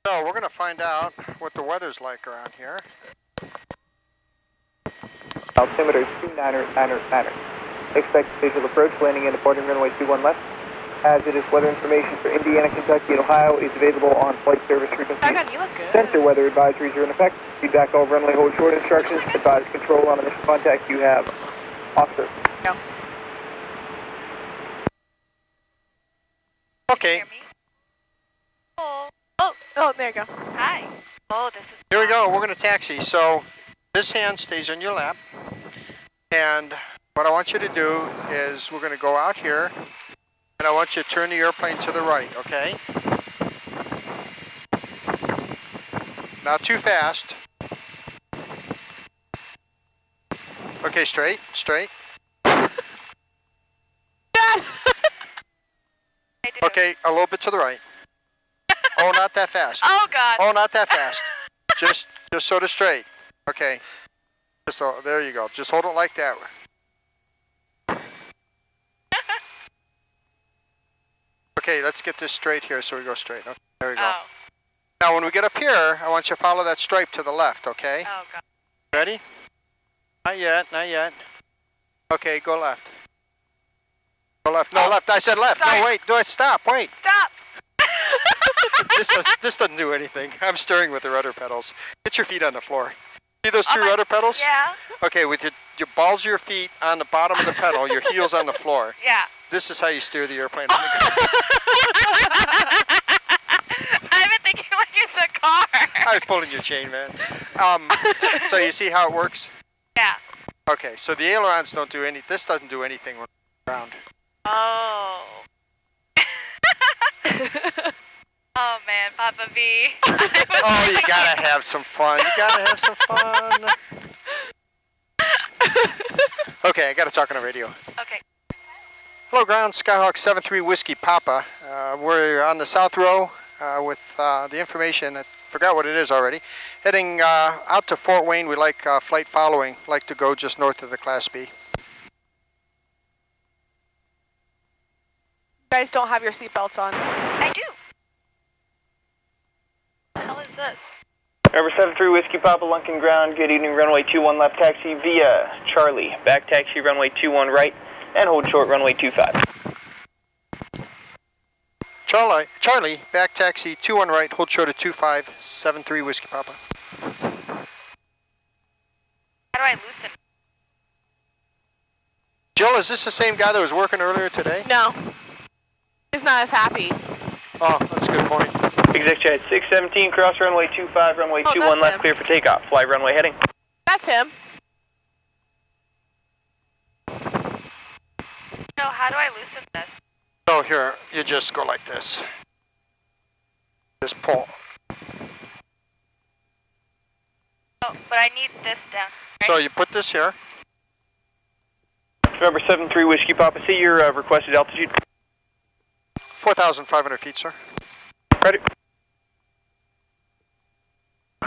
So we're going to find out what the weather's like around here. Altimeter 2999. Expect visual approach, landing and departing runway 21 left. Hazardous weather information for Indiana, Kentucky, and Ohio is available on flight service frequency. Shagun, you look good. Sensor weather advisories are in effect. Feedback over runway hold short instructions. Advise control on initial contact. You have Oscar. No. Okay. Oh, there you go. Hi. Oh, this is. Here we go. We're going to taxi. So this hand stays on your lap. And what I want you to do is we're going to go out here. And I want you to turn the airplane to the right, okay? Not too fast. Okay, straight, straight. Okay, a little bit to the right. Oh, not that fast. Oh, God. Oh, not that fast. Just sort of straight. Okay. So there you go. Just hold it like that. Okay, let's get this straight here so we go straight. Okay, there we go. Oh. Now, when we get up here, I want you to follow that stripe to the left, okay? Oh, God. Ready? Not yet, not yet. Okay, go left. Go left. No, left. I said left. Sorry. No, wait. Do it. Stop. Wait. Stop. This doesn't do anything. I'm steering with the rudder pedals. Get your feet on the floor. See those two Oh, rudder pedals? Yeah. Okay, with your balls of your feet on the bottom of the pedal, your heels on the floor. Yeah. This is how you steer the airplane on the ground. I've been thinking like it's a car. I was pulling your chain, man. So you see how it works? Yeah. Okay, so the ailerons don't do any. This doesn't do anything when it's ground. Oh. Oh, man, Papa V. Oh, you gotta have some fun. You gotta have some fun. Okay, I gotta talk on the radio. Okay. Hello, ground. Skyhawk 73 Whiskey Papa. We're on the south row with the information. I forgot what it is already. Heading out to Fort Wayne. We like flight following. Like to go just north of the Class B. You guys don't have your seatbelts on. I do. What the hell is this? Number 73 Whiskey Papa, Lunkin Ground. Good evening, runway 21 left taxi via Charlie. Back taxi, runway 21 right, and hold short, runway 25. Charlie, back taxi 21 right, hold short at 25, 73 Whiskey Papa. How do I loosen? Jill, is this the same guy that was working earlier today? No. He's not as happy. Oh, that's a good point. Exec jet 617, cross runway 25, runway 21 that's left, him. clear for takeoff. Fly runway heading. That's him. No, how do I loosen this? So here, you just go like this. Just pull. Oh, but I need this down. Right? So you put this here. Number 73 Whiskey Papa, see your requested altitude. 4,500 feet, sir. Credit.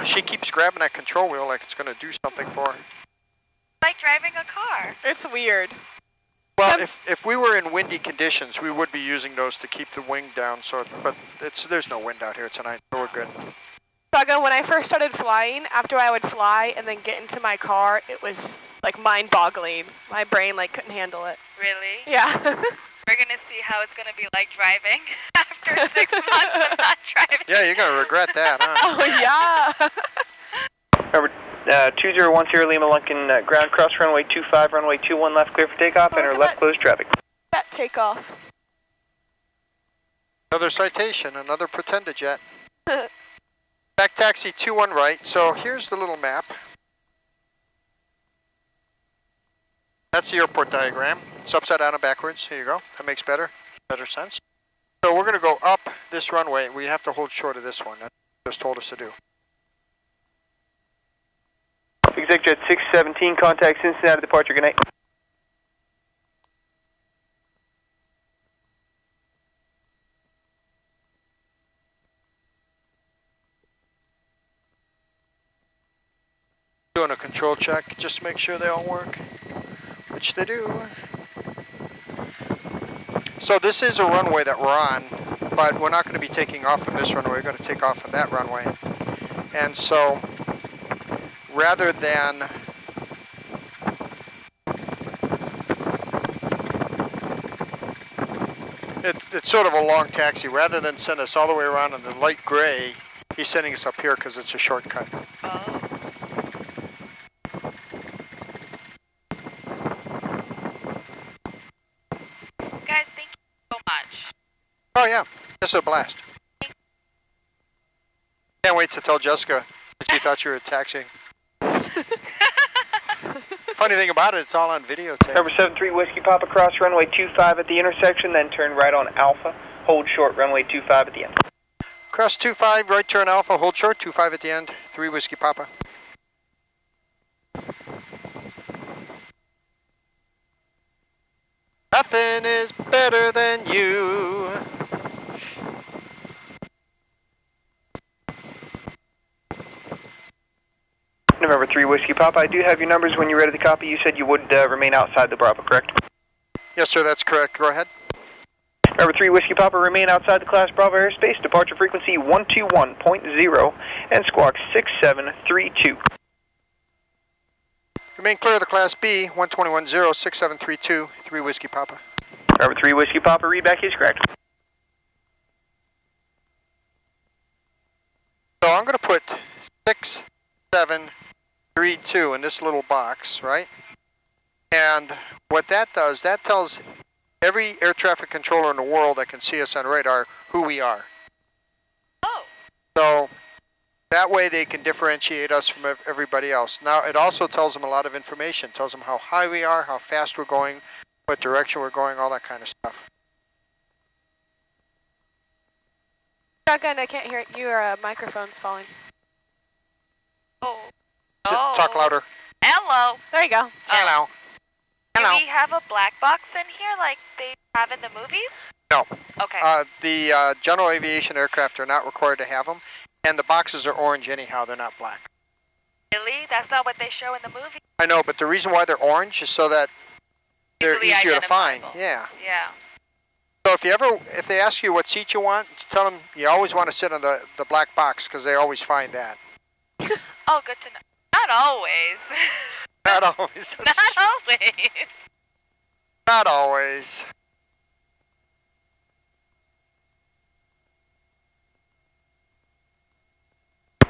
She keeps grabbing that control wheel like it's going to do something for her. Like driving a car. It's weird. Well, if we were in windy conditions, we would be using those to keep the wing down. So, but there's no wind out here tonight, so we're good. Saga, when I first started flying, after I would fly and then get into my car, it was like mind-boggling. My brain like couldn't handle it. Really? Yeah. We're going to see how it's going to be like driving after 6 months of not driving. Yeah, you're going to regret that, huh? Oh, yeah. Number 2010 Lima Lunkin, ground cross runway 25, runway 21 left, clear for takeoff, Oh, enter look at left that. closed traffic. That takeoff. Another citation, another Pretender jet. Back taxi 21 right. So here's the little map. That's the airport diagram. It's upside down and backwards. Here you go. That makes better sense. So we're going to go up this runway. We have to hold short of this one. That's what just told us to do. Exec jet 617, contact Cincinnati departure, good night. Doing a control check, just to make sure they all work, which they do. So this is a runway that we're on. but we're not going to be taking off from this runway. We're going to take off from that runway. And so, rather than it's sort of a long taxi. Rather than send us all the way around in the light gray, he's sending us up here because it's a shortcut. Oh. Guys, thank you so much. Oh yeah, this is a blast. Can't wait to tell Jessica that you thought you were taxiing. Funny thing about it, it's all on videotape. Number 73 Whiskey Papa, cross runway 25 at the intersection, then turn right on Alpha. Hold short runway 25 at the end. Cross 25, right turn Alpha, hold short, 25 at the end, 3 Whiskey Papa. Nothing is better than you. November 3 Whiskey Papa, I do have your numbers when you're ready to copy. You said you would remain outside the Bravo, correct? Yes, sir, that's correct. Go ahead. November 3 Whiskey Papa, remain outside the Class Bravo airspace, departure frequency 121.0 and squawk 6732. Remain clear of the Class B, 121.0, 6732, 3 Whiskey Papa. November 3 Whiskey Papa, readback is correct. So I'm going to put 6732 in this little box, right? And what that does, that tells every air traffic controller in the world that can see us on radar who we are. Oh. So that way they can differentiate us from everybody else. Now it also tells them a lot of information. It tells them how high we are, how fast we're going, what direction we're going, all that kind of stuff. Shotgun, I can't hear it. Your microphone's falling. Oh. Talk louder. Hello. There you go. Hello. Hello. Do we have a black box in here like they have in the movies? No. Okay. The general aviation aircraft are not required to have them, and the boxes are orange anyhow. They're not black. Really? That's not what they show in the movie? I know, but the reason why they're orange is so that they're Easily easier to find. identifiable. Yeah. Yeah. So if they ask you what seat you want, tell them you always want to sit on the black box because they always find that. Oh, good to know. Not always. Not always. Not always. Not always.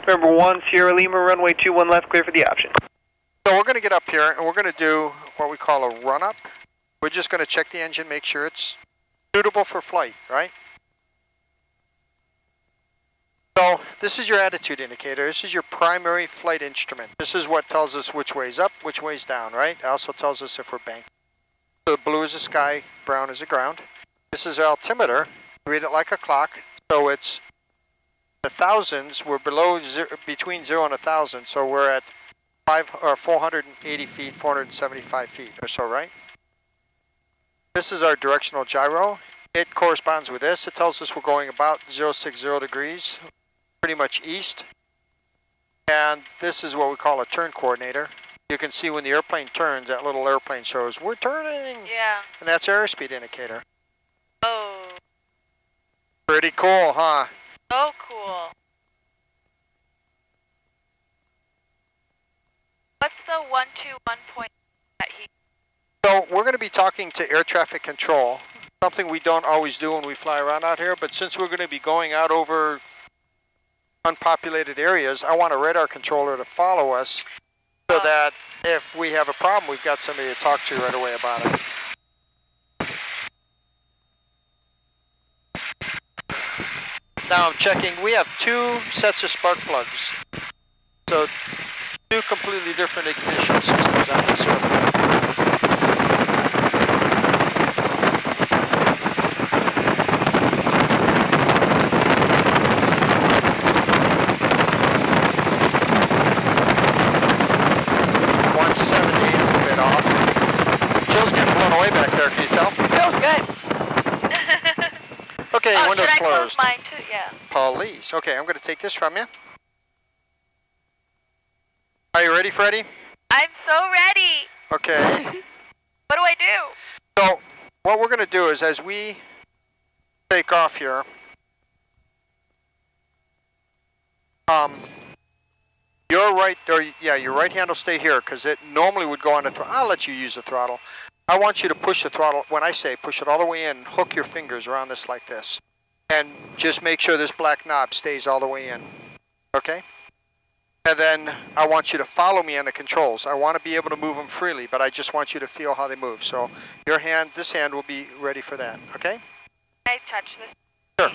Number 1 Sierra Lima, runway 21 left, clear for the option. So we're going to get up here and we're going to do what we call a run-up. We're just going to check the engine, make sure it's suitable for flight, right? So this is your attitude indicator. This is your primary flight instrument. This is what tells us which way's up, which way's down, right? It also tells us if we're banked. So blue is the sky, brown is the ground. This is our altimeter. Read it like a clock. So it's the thousands. We're below between 0 and 1,000. So we're at 480 feet, 475 feet or so, right? This is our directional gyro. It corresponds with this. It tells us we're going about 060 degrees, pretty much east. And this is what we call a turn coordinator. You can see when the airplane turns, that little airplane shows, we're turning. Yeah. And that's our airspeed indicator. Oh. Pretty cool, huh? So cool. What's the 121 point that he... So we're going to be talking to air traffic control, something we don't always do when we fly around out here, but since we're going to be going out over unpopulated areas, I want a radar controller to follow us so that if we have a problem, we've got somebody to talk to right away about it. Now I'm checking, we have 2 sets of spark plugs. So 2 completely different ignition systems on this airplane. Okay, oh, windows should I closed. close mine too? Yeah. Police. Okay, I'm going to take this from you. Are you ready, Freddie? I'm so ready. Okay. What do I do? So, what we're going to do is as we take off here, your right, or yeah, your right hand will stay here because it normally would go on the throttle. I'll let you use the throttle. I want you to push the throttle. When I say push it all the way in, hook your fingers around this like this. And just make sure this black knob stays all the way in. Okay? And then I want you to follow me on the controls. I want to be able to move them freely, but I just want you to feel how they move. So your hand, this hand will be ready for that. Okay? Can I touch this? Sure.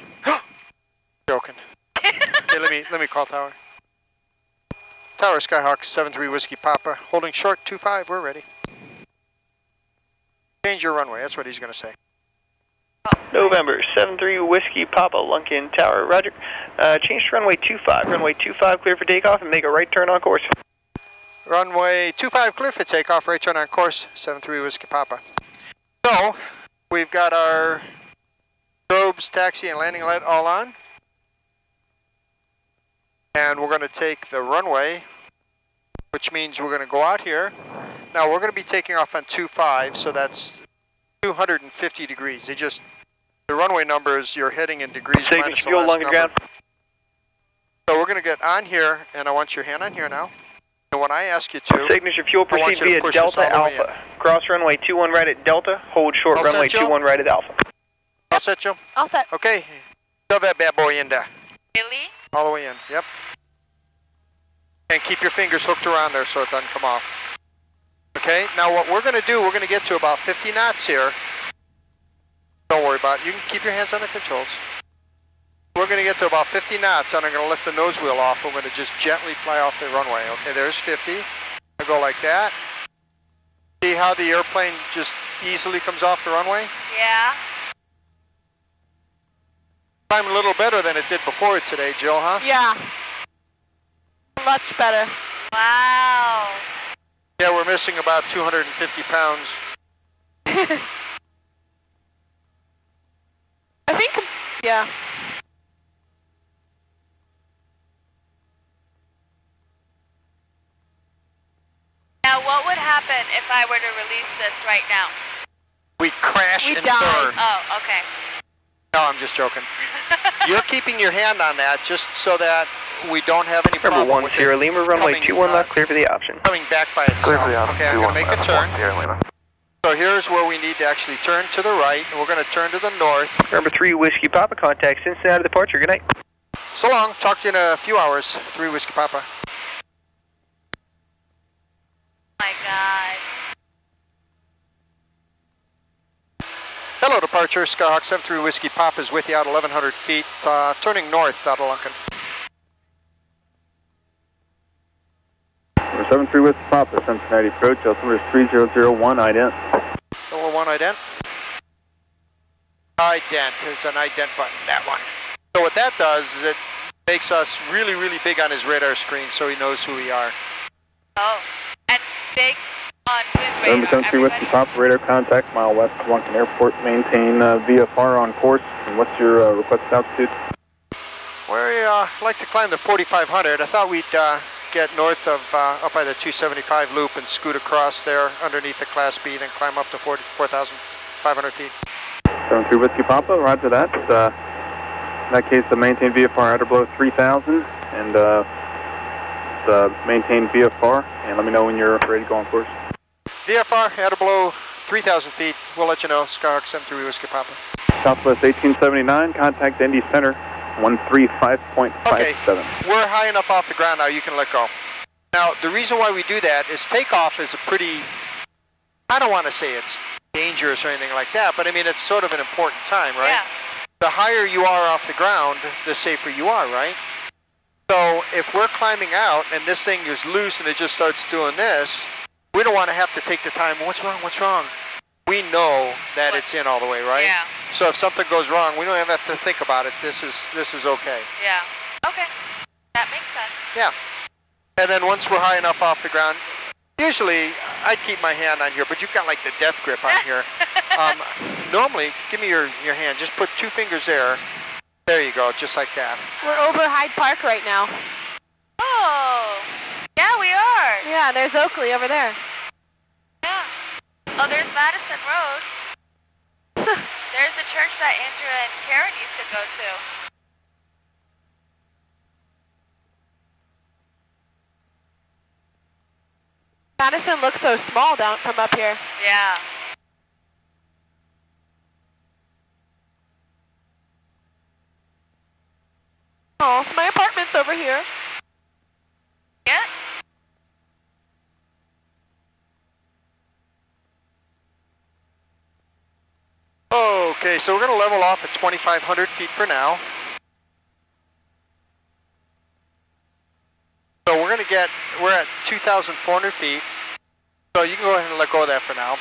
Joking. Okay, let me call tower. Tower Skyhawk 73 Whiskey Papa, holding short 25. We're ready. Change your runway. That's what he's going to say. November 73 Whiskey Papa, Lunkin Tower, roger. Change to runway 25. Runway 25 clear for takeoff and make a right turn on course. Runway 25 clear for takeoff, right turn on course, 73 Whiskey Papa. So, we've got our strobes, taxi, and landing light all on. And we're going to take the runway, which means we're going to go out here. Now, we're going to be taking off on 25, so that's 250 degrees. The runway numbers, you're heading in degrees minus the last number. Ground. So we're going to get on here, and I want your hand on here now. And when I ask you to, signature fuel proceed via Delta Alpha. Cross runway 21 right at Delta. Hold short all runway set, 21 right at Alpha. All set, Joe? All set. Okay. Shove that bad boy in there. Really? All the way in. Yep. And keep your fingers hooked around there so it doesn't come off. Okay. Now what we're going to do, we're going to get to about 50 knots here. Don't worry about it. You can keep your hands on the controls. We're going to get to about 50 knots, and I'm going to lift the nose wheel off. We're going to just gently fly off the runway. Okay, there's 50. I go like that. See how the airplane just easily comes off the runway? Yeah. Climb a little better than it did before today, Jill, huh? Yeah. Much better. Wow. Yeah, we're missing about 250 pounds. I think, yeah. Now, what would happen if I were to release this right now? We'd crash We'd and die. burn. Oh, okay. No, I'm just joking. You're keeping your hand on that just so that we don't have any problem Number 1 with Sierra Lima, runway 21 left, clear for the option. Coming back by itself. Clear for the option. Okay, I'm going to make a turn. Lima. So here's where we need to actually turn to the right, and we're going to turn to the north. Number 3 Whiskey Papa, contact Cincinnati departure. Good night. So long. Talk to you in a few hours. 3 Whiskey Papa. Oh my God. Hello, departure. Skyhawk 73 Whiskey Papa is with you out 1,100 feet, turning north out of Lunkin. 73 Whiskey Papa, Cincinnati approach, altimeter 3001, ident. 001 ident. Ident. There's an ident button, that one. So what that does is it makes us really, really big on his radar screen so he knows who we are. Oh, and big on whose November radar? 73 Whiskey Papa, radar contact, mile west of Lunkin Airport, maintain VFR on course. And what's your requested altitude? We like to climb the 4,500. I thought we'd get north of up by the 275 loop and scoot across there underneath the Class B, then climb up to 4,500 feet. 73 Whiskey Papa, roger that. In that case, maintain VFR at or below 3,000 and maintain VFR, and let me know when you're ready to go on course. VFR at or below 3,000 feet. We'll let you know. Skyhawk 73 Whiskey Papa. Southwest 1879, contact Indy Center, 135.57. Okay, we're high enough off the ground now, you can let go. Now, the reason why we do that is takeoff is a pretty, I don't want to say it's dangerous or anything like that, but I mean, it's sort of an important time, right? Yeah. The higher you are off the ground, the safer you are, right? So if we're climbing out and this thing is loose and it just starts doing this, we don't want to have to take the time, what's wrong, what's wrong? We know that it's in all the way, right? Yeah. So if something goes wrong, we don't even have to think about it. This is okay. Yeah. Okay. That makes sense. Yeah. And then once we're high enough off the ground, usually I'd keep my hand on here, but you've got like the death grip on here. Normally, give me your hand. Just put 2 fingers there. There you go, just like that. We're over Hyde Park right now. Oh. Yeah, we are. Yeah, there's Oakley over there. Yeah. Oh, there's Madison Road. There's the church that Andrew and Karen used to go to. Madison looks so small down from up here. Yeah. Oh, so my apartment's over here. Yeah. Okay, so we're going to level off at 2,500 feet for now. So we're at 2,400 feet. So you can go ahead and let go of that for now.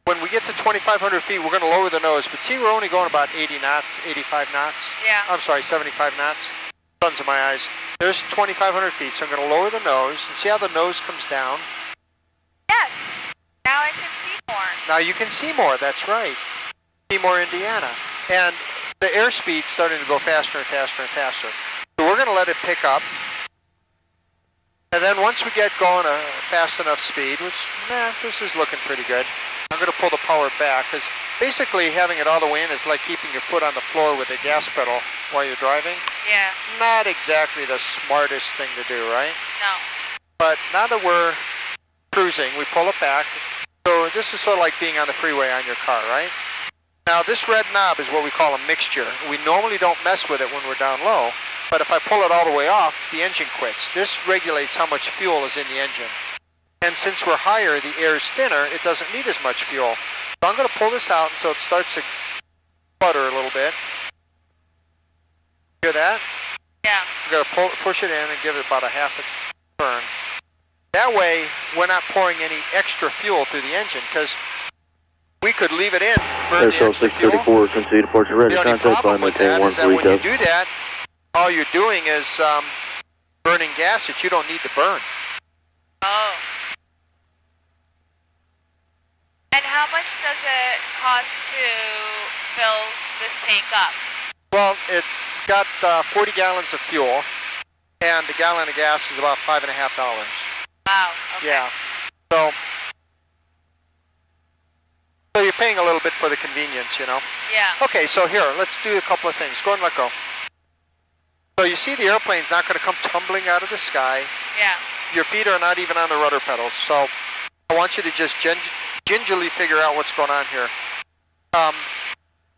When we get to 2,500 feet, we're going to lower the nose. But see, we're only going about 80 knots, 85 knots. Yeah. I'm sorry, 75 knots. Suns in my eyes. There's 2,500 feet, so I'm going to lower the nose and see how the nose comes down. Yes. Now I can see more. Now you can see more, that's right. See more Indiana. And the airspeed's starting to go faster and faster and faster. So we're going to let it pick up. And then once we get going a fast enough speed, which, this is looking pretty good, I'm going to pull the power back, because basically having it all the way in is like keeping your foot on the floor with a gas pedal while you're driving. Yeah. Not exactly the smartest thing to do, right? No. But now that we're cruising, we pull it back. So this is sort of like being on the freeway on your car, right? Now this red knob is what we call a mixture. We normally don't mess with it when we're down low, but if I pull it all the way off, the engine quits. This regulates how much fuel is in the engine. And since we're higher, the air is thinner, it doesn't need as much fuel. So I'm going to pull this out until it starts to sputter a little bit. Hear that? Yeah. I'm going to push it in and give it about a half a turn. That way, we're not pouring any extra fuel through the engine, because we could leave it in, burn the extra fuel. 634, Cincinnati departure ready. The only Contact problem line with that is that when you 132. do that, all you're doing is burning gas that you don't need to burn. Oh. And how much does it cost to fill this tank up? Well, it's got 40 gallons of fuel, and a gallon of gas is about $5.50. Wow. Okay. Yeah. So you're paying a little bit for the convenience, you know? Yeah. Okay, so here, let's do a couple of things. Go and let go. So you see the airplane's not going to come tumbling out of the sky. Yeah. Your feet are not even on the rudder pedals, so I want you to just gingerly figure out what's going on here. A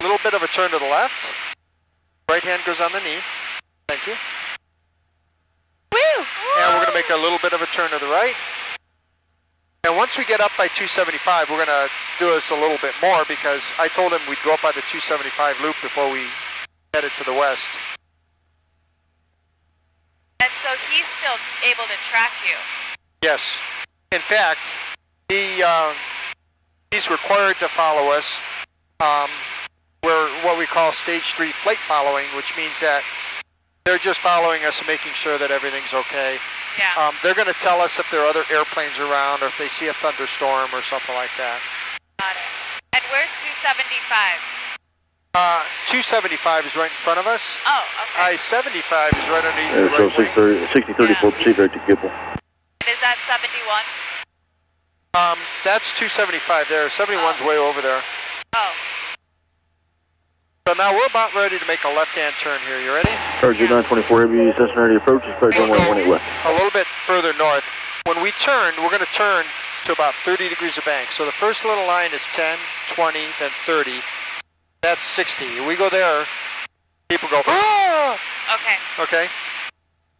little bit of a turn to the left. Right hand goes on the knee. Thank you. Woo! And we're going to make a little bit of a turn to the right. And once we get up by 275, we're going to do this a little bit more, because I told him we'd go up by the 275 loop before we headed to the west. And so he's still able to track you. Yes. In fact, he's required to follow us. We're what we call stage 3 flight following, which means that they're just following us and making sure that everything's okay. Yeah. They're going to tell us if there are other airplanes around, or if they see a thunderstorm or something like that. Got it. And where's 275? 275 is right in front of us. Oh, okay. I-75 is right underneath the So right wing. 6034, proceed direct to Gibble. And is that 71? That's 275 there. 71's way over there. Oh. So now we're about ready to make a left-hand turn here. You ready? Target 924 heavy, Cincinnati approach, expect 1118 west. A little bit further north. When we turn, we're going to turn to about 30 degrees of bank. So the first little line is 10, 20, then 30. That's 60. We go there, people go, ah! Okay. Okay?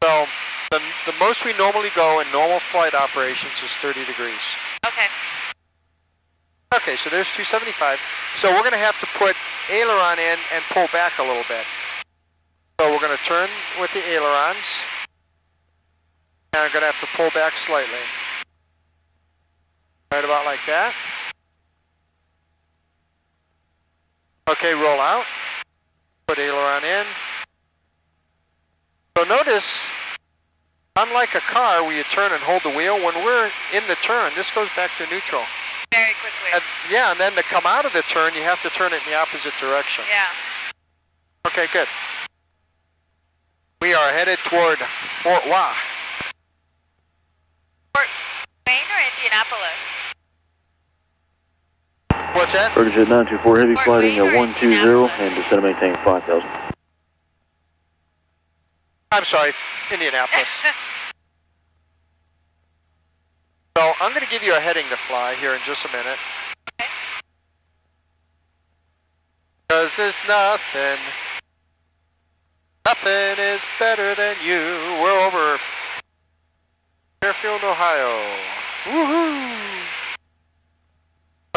So the most we normally go in normal flight operations is 30 degrees. Okay. Okay, so there's 275. So we're going to have to put aileron in and pull back a little bit. So we're going to turn with the ailerons, and I'm going to have to pull back slightly. Right about like that. Okay, roll out. Put aileron in. So notice, unlike a car where you turn and hold the wheel, when we're in the turn, this goes back to neutral. Very quickly. And, yeah, and then to come out of the turn, you have to turn it in the opposite direction. Yeah. Okay, good. We are headed toward Fort Wah. Fort Wayne or Indianapolis? What's that? Target 924 heavy, Fort flighting Wayne or 120 Indianapolis? and descend and maintain 5000. I'm sorry, Indianapolis. So I'm going to give you a heading to fly here in just a minute. Okay. Because there's nothing is better than you. We're over Fairfield, Ohio. Woohoo!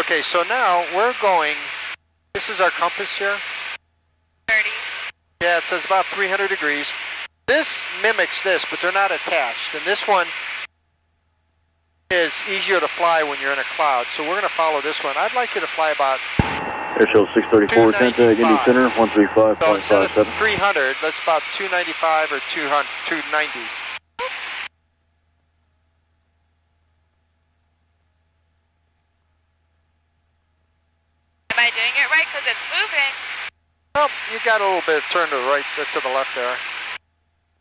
Okay, so now we're going, this is our compass here. 30. Yeah, it says about 300 degrees. This mimics this, but they're not attached. And this one is easier to fly when you're in a cloud. So we're going to follow this one. I'd like you to fly about Airshow 634, Tentag, Indy Center, 135.57. So instead of 300, that's about 295 or 290. Am I doing it right? Because it's moving. Well, you got a little bit of turn to the right, to the left there.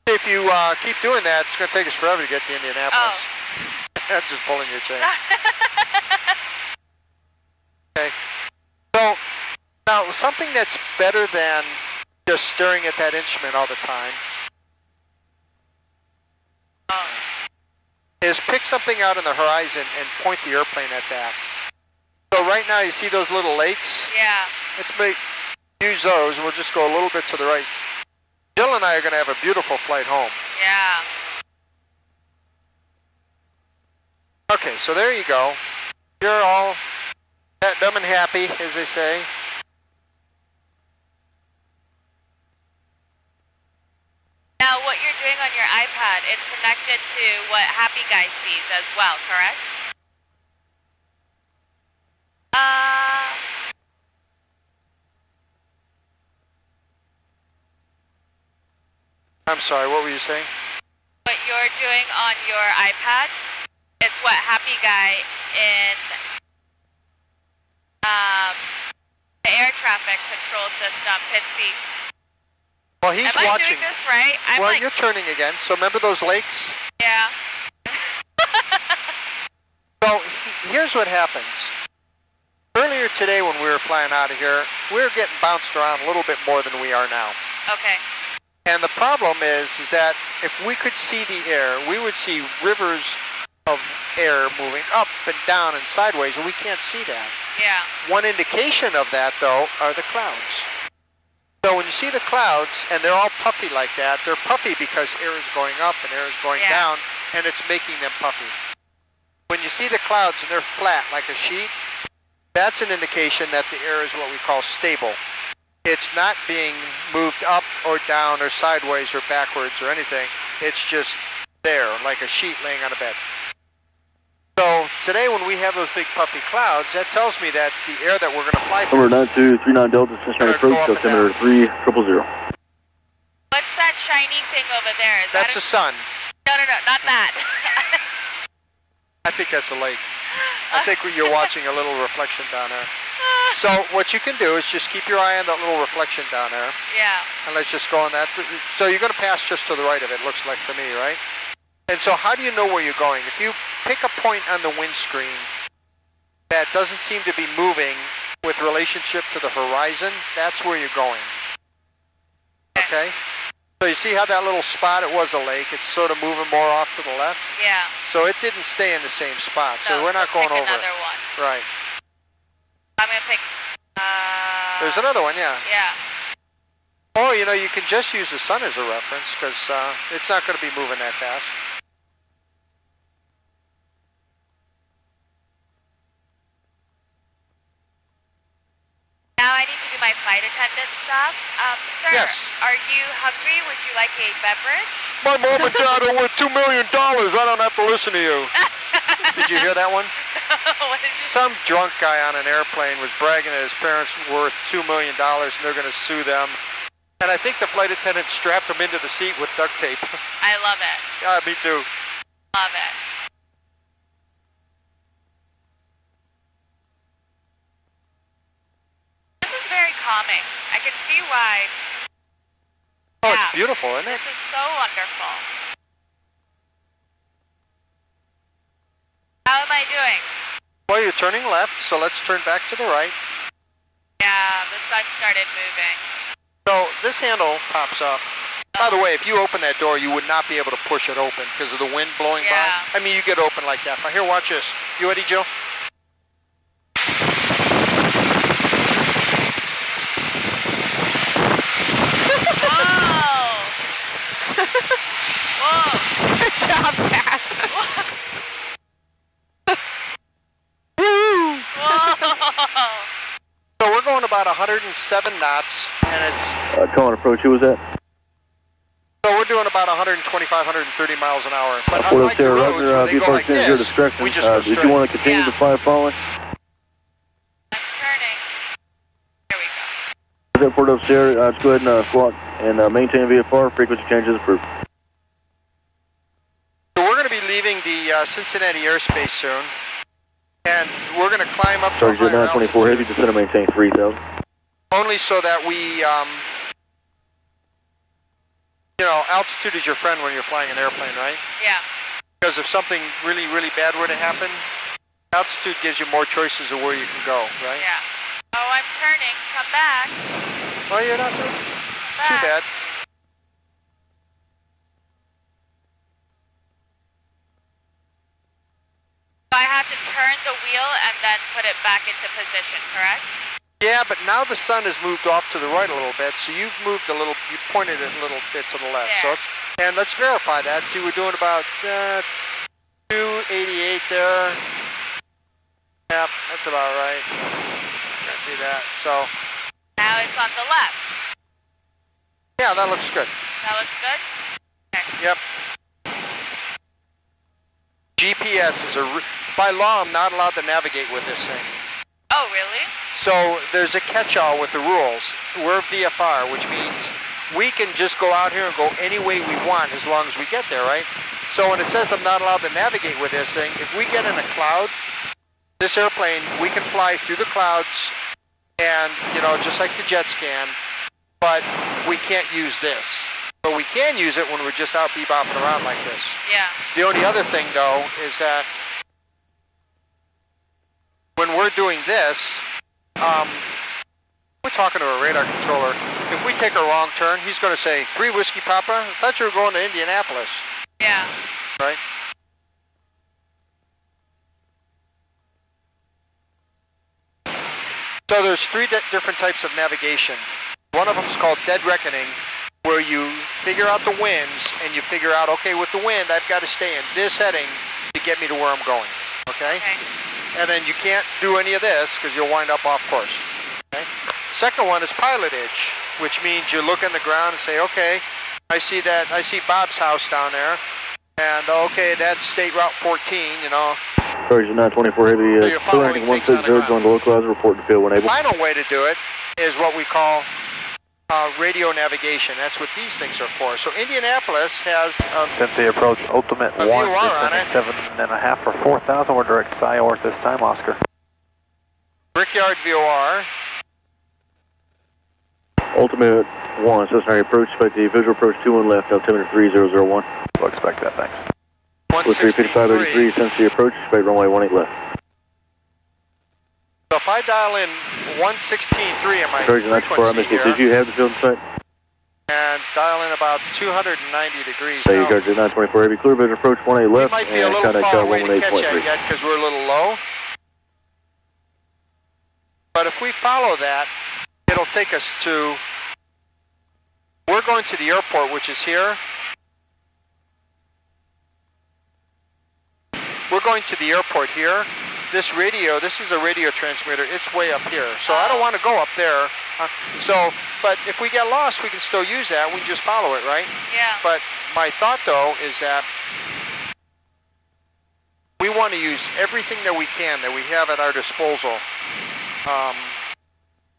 If you keep doing that, it's going to take us forever to get to Indianapolis. That's just pulling your chain. Okay. So, now something that's better than just staring at that instrument all the time is pick something out on the horizon and point the airplane at that. So right now you see those little lakes? Yeah. Let's use those, and we'll just go a little bit to the right. Jill and I are going to have a beautiful flight home. Yeah. Okay, so there you go. You're all fat, dumb, and happy, as they say. Now, what you're doing on your iPad, it's connected to what Happy Guy sees as well, correct? I'm sorry, what were you saying? What you're doing on your iPad, it's what Happy Guy in the air traffic control system can see. Well, he's Am I watching. doing this right? Well, you're turning again. So remember those lakes? Yeah. So here's what happens. Earlier today when we were flying out of here, we were getting bounced around a little bit more than we are now. Okay. And the problem is that if we could see the air, we would see rivers of air moving up and down and sideways, and we can't see that. Yeah. One indication of that, though, are the clouds. So when you see the clouds, and they're all puffy like that, they're puffy because air is going up and air is going down, and it's making them puffy. When you see the clouds and they're flat like a sheet, that's an indication that the air is what we call stable. It's not being moved up or down or sideways or backwards or anything. It's just there, like a sheet laying on a bed. So today when we have those big puffy clouds, that tells me that the air that we're going to fly through... Number 9239 Delta, Cincinnati approach, altimeter 3000. What's that shiny thing over there? Is That's that the sun. No, not that. I think that's a lake. I think you're watching a little reflection down there. So what you can do is just keep your eye on that little reflection down there. Yeah. And let's just go on that. So you're going to pass just to the right of it, looks like to me, right? And so how do you know where you're going? If you pick a point on the windscreen that doesn't seem to be moving with relationship to the horizon, that's where you're going. Okay? So you see how that little spot, it was a lake, it's sort of moving more off to the left? Yeah. So it didn't stay in the same spot, so we're not going pick over another it. one. Right. I'm going to pick... There's another one, yeah. Yeah. Or, you know, you can just use the sun as a reference because it's not going to be moving that fast. Now I need to do my flight attendant stuff. Sir, Yes. are you hungry? Would you like a beverage? My mom and dad are worth $2 million. I don't have to listen to you. Did you hear that one? What did you Some drunk guy on an airplane was bragging that his parents were worth $2 million and they're going to sue them. And I think the flight attendant strapped him into the seat with duct tape. I love it. Yeah, me too. Love it. This is very calming. I can see why. Oh, Yeah. it's beautiful, isn't it? This is so wonderful. How am I doing? Well, you're turning left, so let's turn back to the right. Yeah, the sun started moving. So this handle pops up, By the way, if you open that door, you would not be able to push it open because of the wind blowing by. I mean, you get open like that. Here, watch this. You ready, Jill? Whoa! Whoa! Good job, Dad. Whoa! So we're going about 107 knots, and it's... Calling approach, who was that? So we're doing about 125, 130 miles an hour. But Port unlike the Sierra, roads Roger, where they go like your this, discretion. we just go Did straight. you want to continue to fly following? I'm turning. Here we go. Port of Sierra, let's go ahead and squawk and maintain VFR. Frequency changes approved. So we're going to be leaving the Cincinnati airspace soon, and we're going to climb up to a Target higher 924 heavy, altitude, descend and maintain 3,000. only so that we, you know, altitude is your friend when you're flying an airplane, right? Yeah. Because if something really, really bad were to happen, altitude gives you more choices of where you can go, right? Yeah. Oh, I'm turning. Come back. Well, you're not doing Come too back. bad. So I have to turn the wheel and then put it back into position, correct? Yeah, but now the sun has moved off to the right a little bit, so you've moved a little, you pointed it a little bit to the left. There. So, and let's verify that. See, we're doing about 288 there. Yep, that's about right. Can't do that. So, Now it's on the left. yeah, that looks good. That looks good? Okay. Yep. GPS is by law, I'm not allowed to navigate with this thing. Oh, really? So there's a catch-all with the rules. We're VFR, which means we can just go out here and go any way we want as long as we get there, right? So when it says I'm not allowed to navigate with this thing, if we get in a cloud, this airplane, we can fly through the clouds and, you know, just like the jets can, but we can't use this. But we can use it when we're just out bebopping around like this. Yeah. The only other thing, though, is that when we're doing this, we're talking to a radar controller. If we take a wrong turn, he's going to say, 3 Whiskey Papa, I thought you were going to Indianapolis, Yeah. right? So there's 3 different types of navigation. One of them is called dead reckoning, where you figure out the winds and you figure out, okay, with the wind, I've got to stay in this heading to get me to where I'm going, okay? Okay. And then you can't do any of this because you'll wind up off course, okay? Second one is pilotage, which means you look in the ground and say, okay, I see Bob's house down there, and okay, that's State Route 14, you know. Target 924 heavy, So you're following clearing things on the 160, going to localizer, report to field when The able. final way to do it is what we call radio navigation. That's what these things are for. So Indianapolis has Cincinnati approach ultimate a 1, VOR on it. 7.5 for 4,000. We're direct SIO at this time, Oscar. Brickyard VOR. Ultimate 1, Cincinnati approach, expect the visual approach 21 left, altimeter 3001. We'll expect that, thanks. With 35583, 163. Cincinnati approach, expect runway 18 left. So if I dial in 116.3 in my Target 94, I missed frequency it. here, Did you have the field in sight? and dial in about 290 degrees. There you Now, go, Target 924 heavy, clear visual approach 18 we left, might be a and little contact far away to catch that 118.3. yet because we're a little low. But if we follow that, it'll take us to, we're going to the airport, which is here. We're going to the airport here. This radio, this is a radio transmitter, it's way up here. So I don't want to go up there. But if we get lost, we can still use that. We can just follow it, right? Yeah. But my thought, though, is that we want to use everything that we can, that we have at our disposal.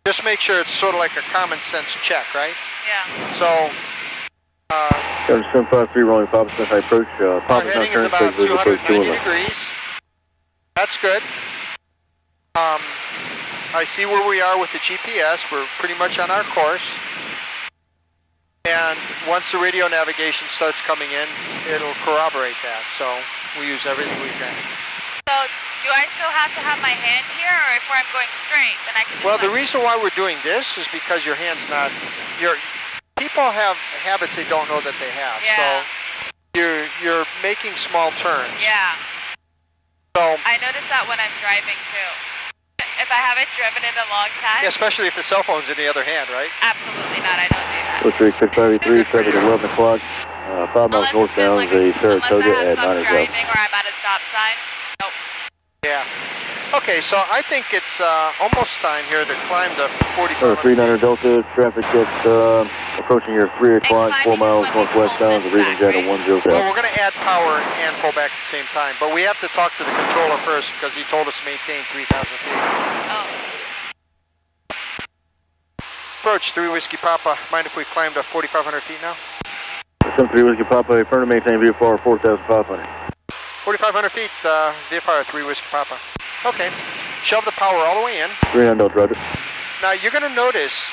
Just make sure it's sort of like a common sense check, right? Yeah. So, Target 753, rolling Papa, Cincinnati approach, our Papa's heading not is turning, about expect visual approach 290 21 left. degrees. That's good. I see where we are with the GPS. We're pretty much on our course. And once the radio navigation starts coming in, it'll corroborate that. So we use everything we can. So do I still have to have my hand here, or if I'm going straight, then I can just Well, the reason why we're doing this is because your hand's not, people people have habits they don't know that they have. Yeah. So you're making small turns. Yeah. So I notice that when I'm driving too. If I haven't driven in a long time. yeah, especially if the cell phone's in the other hand, right? Absolutely not. I don't do that. Blue Streak 5583, traffic at 11 o'clock. 5 miles northbound, a Saratoga at 9 Unless I have some o'clock. driving or I'm at a stop sign. Nope. Yeah. Okay, so I think it's almost time here to climb the 45. 39er Delta, traffic at approaching your 3 o'clock, 4 miles northwestbound, the reading jet at 10. Well, we're going to add power and pull back at the same time, but we have to talk to the controller first because he told us to maintain 3,000 feet. Oh. Approach 3 Whiskey Papa. Mind if we climb to 4,500 feet now? 73 Whiskey Papa, affirm to maintain VFR 4,500. 4,500 feet, VFR 3 Whiskey Papa. Okay, shove the power all the way in. 39 Delta, roger. Now you're going to notice,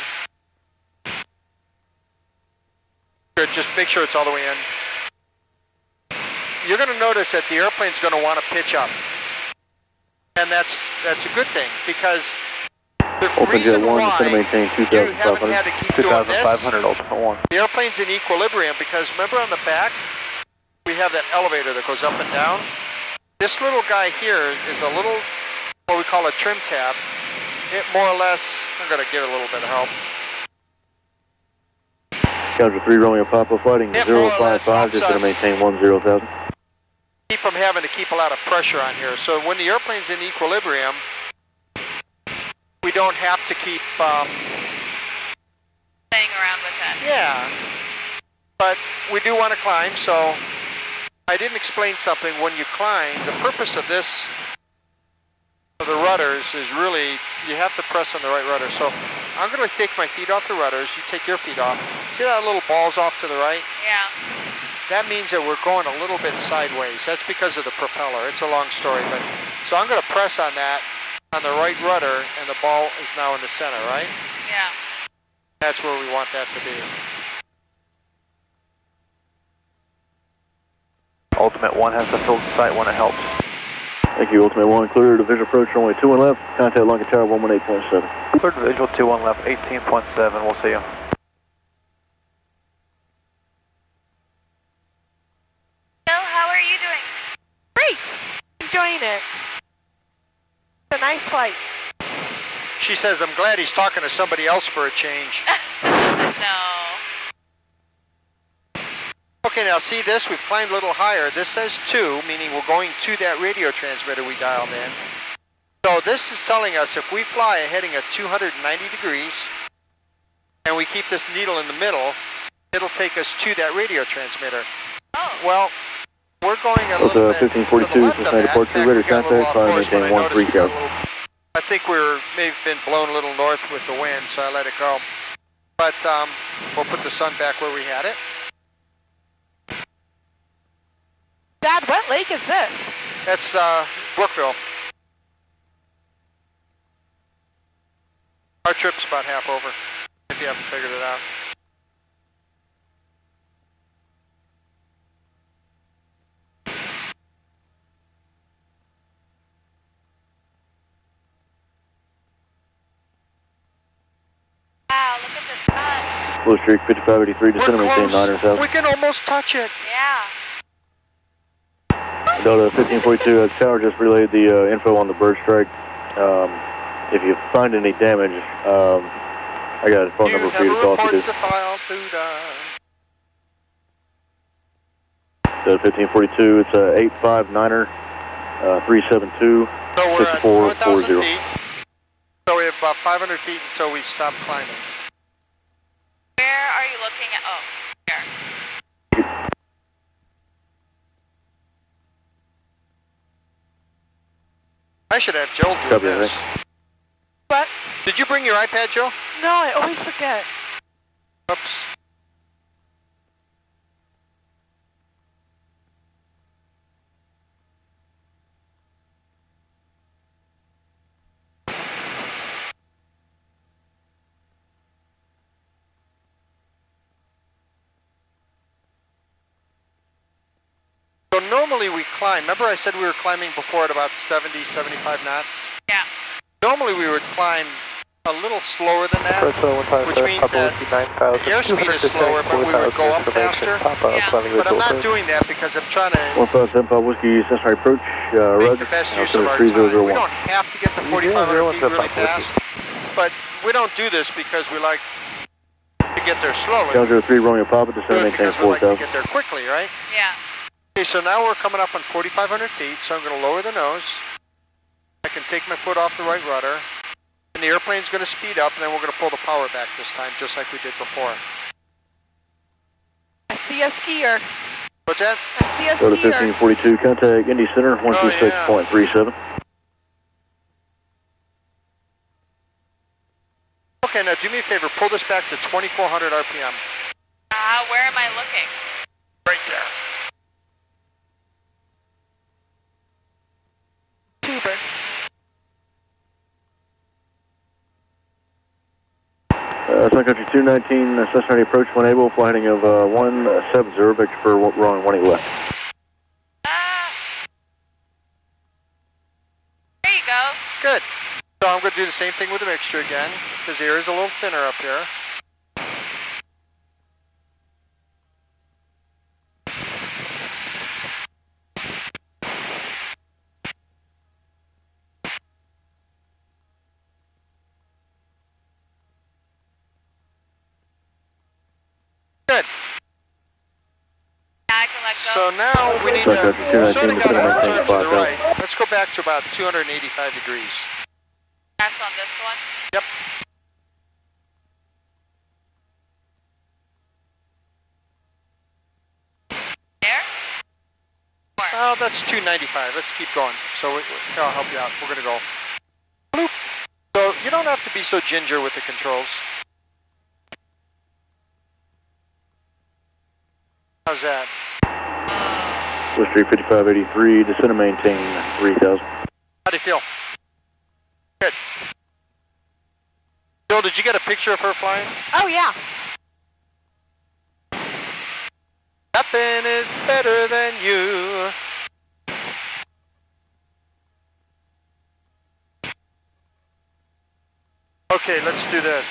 just make sure it's all the way in. You're going to notice that the airplane's going to want to pitch up. And that's a good thing because the Open jet reason 1, why to maintain you haven't 2,500. had to keep doing this, 2,500 ultimate 1. the airplane's in equilibrium because remember on the back, we have that elevator that goes up and down. This little guy here is a little, what we call a trim tab. It more or less, I'm going to give it a little bit of help. Challenger 3 Romeo Papa, flighting It more or less 055, just going to helps us maintain 10,000. keep from having to keep a lot of pressure on here. So when the airplane's in equilibrium, we don't have to keep, Playing around with it. yeah. But we do want to climb, so I didn't explain something. When you climb, the purpose of this, of the rudders, is really, you have to press on the right rudder. So I'm going to take my feet off the rudders. You take your feet off. See that little ball's off to the right? Yeah. That means that we're going a little bit sideways. That's because of the propeller. It's a long story, but so I'm going to press on that, on the right rudder, and the ball is now in the center, right? Yeah. That's where we want that to be. Ultimate 1 has to fill the sight when it helps. Thank you, Ultimate 1, clear to visual approach, runway 21 left, contact Lunkin Tower 118.7. Clear to visual 21 left, 18.7, we'll see you. Bill, how are you doing? Great! Enjoying it. It's a nice flight. She says, I'm glad he's talking to somebody else for a change. No. Okay, now see this? We've climbed a little higher. This says 2, meaning we're going to that radio transmitter we dialed in. So this is telling us if we fly heading at 290 degrees, and we keep this needle in the middle, it'll take us to that radio transmitter. Oh. Well, we're going a little bit 1542, to the left of Cincinnati that. departure, In fact, radar we got a little contact, off course, but I maintain noticed we 13 got a little- I think we're maybe been blown a little north with the wind, so I let it go. But we'll put the sun back where we had it. Dad, what lake is this? That's Brookville. Our trip's about half over, if you haven't figured it out. Wow, look at the sun. Blue Streak 5583, descend and We're maintain close. 900,000. We can almost touch it. Yeah. Delta 1542, Tower just relayed the info on the bird strike. If you find any damage, I got a phone number for you to talk to. To file through Delta 1542, it's a 859er 372 So we're at 4,000 6440. feet. So we have about 500 feet until we stop climbing. Where are you looking at? Oh, here. I should have Joel do Copy, this. What? Did you bring your iPad, Joe? No, I always forget. Oops. So normally we climb, remember I said we were climbing before at about 70, 75 knots? Yeah. Normally we would climb a little slower than that, which means that airspeed is slower, but we would go up faster. But I'm not doing that because I'm trying to 157 Papa Whiskey, Cincinnati approach, make the best use of our time. We don't have to get to 4,500 feet really fast, but we don't do this because we like to get there slowly. 003 Romeo Papa, descend maintain because we like 4,000. to get there quickly, right? Yeah. Okay, so now we're coming up on 4,500 feet, so I'm going to lower the nose. I can take my foot off the right rudder. And the airplane's going to speed up, and then we're going to pull the power back this time, just like we did before. I see a skier. What's that? I see a Go to skier. 1542, contact Indy Center, 126.37. Okay, now do me a favor, pull this back to 2,400 RPM. Where am I looking? Right there. Tuber. Sun Country 219, Cincinnati approach when able, flight heading of 170, vector for wrong 18 left. There you go. Good. So I'm going to do the same thing with the mixture again, because the air is a little thinner up here. Good. Yeah, I can let go. So now we need to sort of got to turn to the right. Let's go back to about 285 degrees. That's on this one? Yep. There? Oh, that's 295. Let's keep going. So I'll help you out. We're going to go. Bloop. So you don't have to be so ginger with the controls. How's that? West Street 5583, descend and maintain 3,000. How do you feel? Good. Bill, did you get a picture of her flying? Oh, yeah. Nothing is better than you. Okay, let's do this.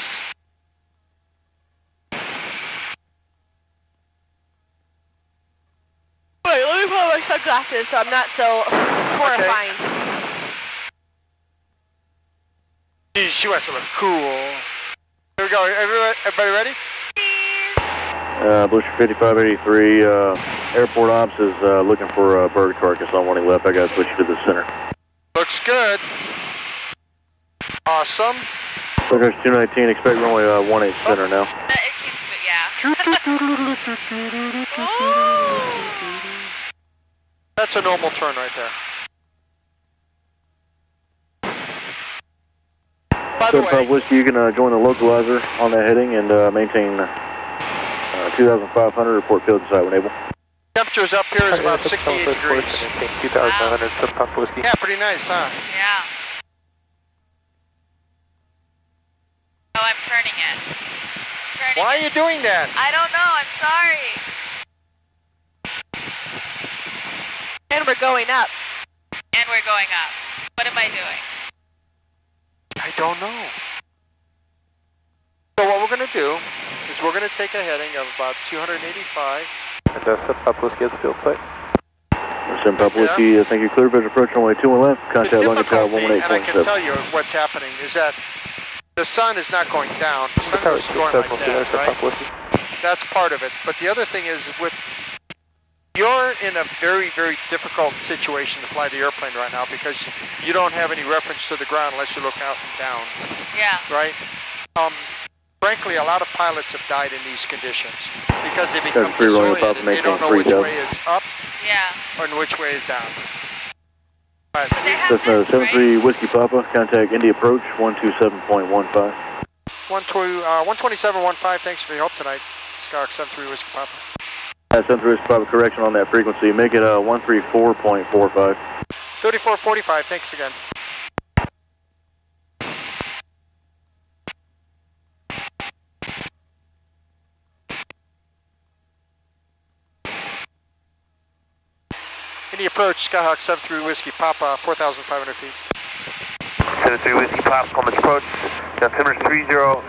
Wait, let me put on my sunglasses so I'm not so horrifying. Geez, she wants to look cool. Here we go. Everybody ready? Blue Street 5583, airport ops is looking for a bird carcass on 1 left. I got to switch you to the center. Looks good. Awesome. Sun 219, expect runway 18 center now. It keeps, yeah. That's a normal turn right there. By the way, Whiskey, you can join the localizer on that heading and maintain 2,500, report field inside when able. temperature's up here is about 68 degrees. 2,500 Papa Whiskey. Yeah, pretty nice, huh? Yeah. Oh, I'm turning it. Why are you doing that? I don't know, I'm sorry. And we're going up. And we're going up. What am I doing? I don't know. So what we're going to do is we're going to take a heading of about 285. And Papa Whiskey has a field site. Send Papa Whiskey, thank you, clear, visual approach runway 21 left, contact London Tower 118.7. And I can tell you what's happening is that the sun is not going down, the sun is going like that, right? That's part of it. But the other thing is you're in a very, very difficult situation to fly the airplane right now because you don't have any reference to the ground unless you look out and down. Yeah. Right? Frankly, a lot of pilots have died in these conditions because they become disoriented and they don't know which way is up or which way is down. Right. Cessna 73 Whiskey Papa, contact Indy approach 127.15. 127.15, thanks for your help tonight. Skyhawk 73 Whiskey Papa. 73 Whiskey Papa, correction on that frequency, make it 134.45. 3445, thanks again. Indy approach, Skyhawk 73 Whiskey Papa, 4,500 feet. 73 Whiskey Pop, Columbus approach, altimeter 3000.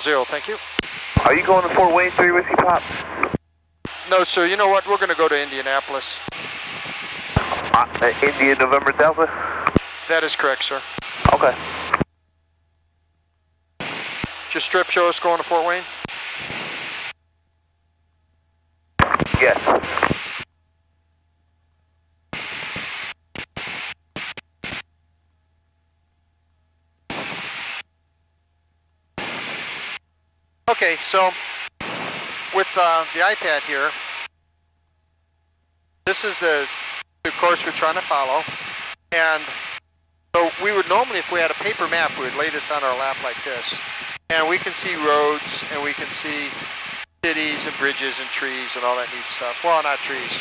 000, thank you. Are you going to Fort Wayne, 3 Whiskey Pop? No, sir, you know what? We're going to go to Indianapolis. India, November Delta? That is correct, sir. Okay. Just strip show us going to Fort Wayne? Yes. Okay, so with the iPad here, this is the course we're trying to follow, and so we would normally, if we had a paper map, we would lay this on our lap like this, and we can see roads, and we can see cities and bridges and trees and all that neat stuff. Well, not trees.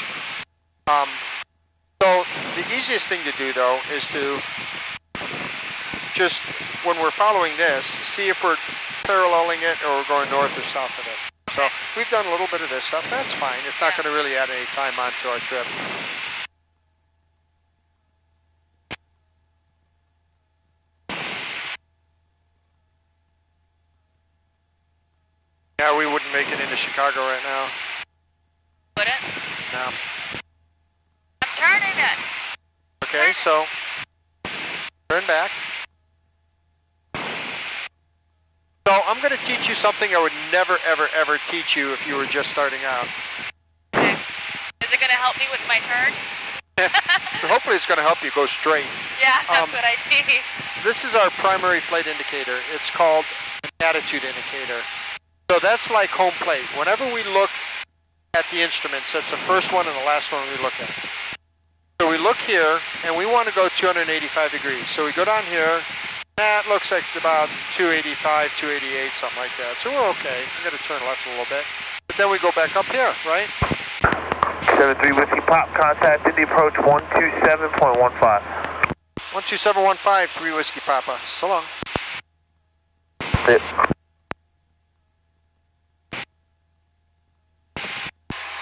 So the easiest thing to do, though, is to just, when we're following this, see if we're paralleling it or we're going north or south of it. So we've done a little bit of this stuff. That's fine. It's not going to really add any time onto our trip. Yeah, we wouldn't make it into Chicago right now. Wouldn't? No. I'm turning it. Okay, so turn back. So I'm going to teach you something I would never, ever, ever teach you if you were just starting out. Okay. Is it going to help me with my turn? So hopefully it's going to help you go straight. Yeah, that's what I see. This is our primary flight indicator. It's called an attitude indicator. So that's like home plate. Whenever we look at the instruments, that's the first one and the last one we look at. So we look here, and we want to go 285 degrees. So we go down here. It looks like it's about 285, 288, something like that. So we're okay. We're going to turn left a little bit. But then we go back up here, right? 73 Whiskey Pop, contact Indy approach 127.15. 12715, 3 Whiskey Papa. So long. Sit.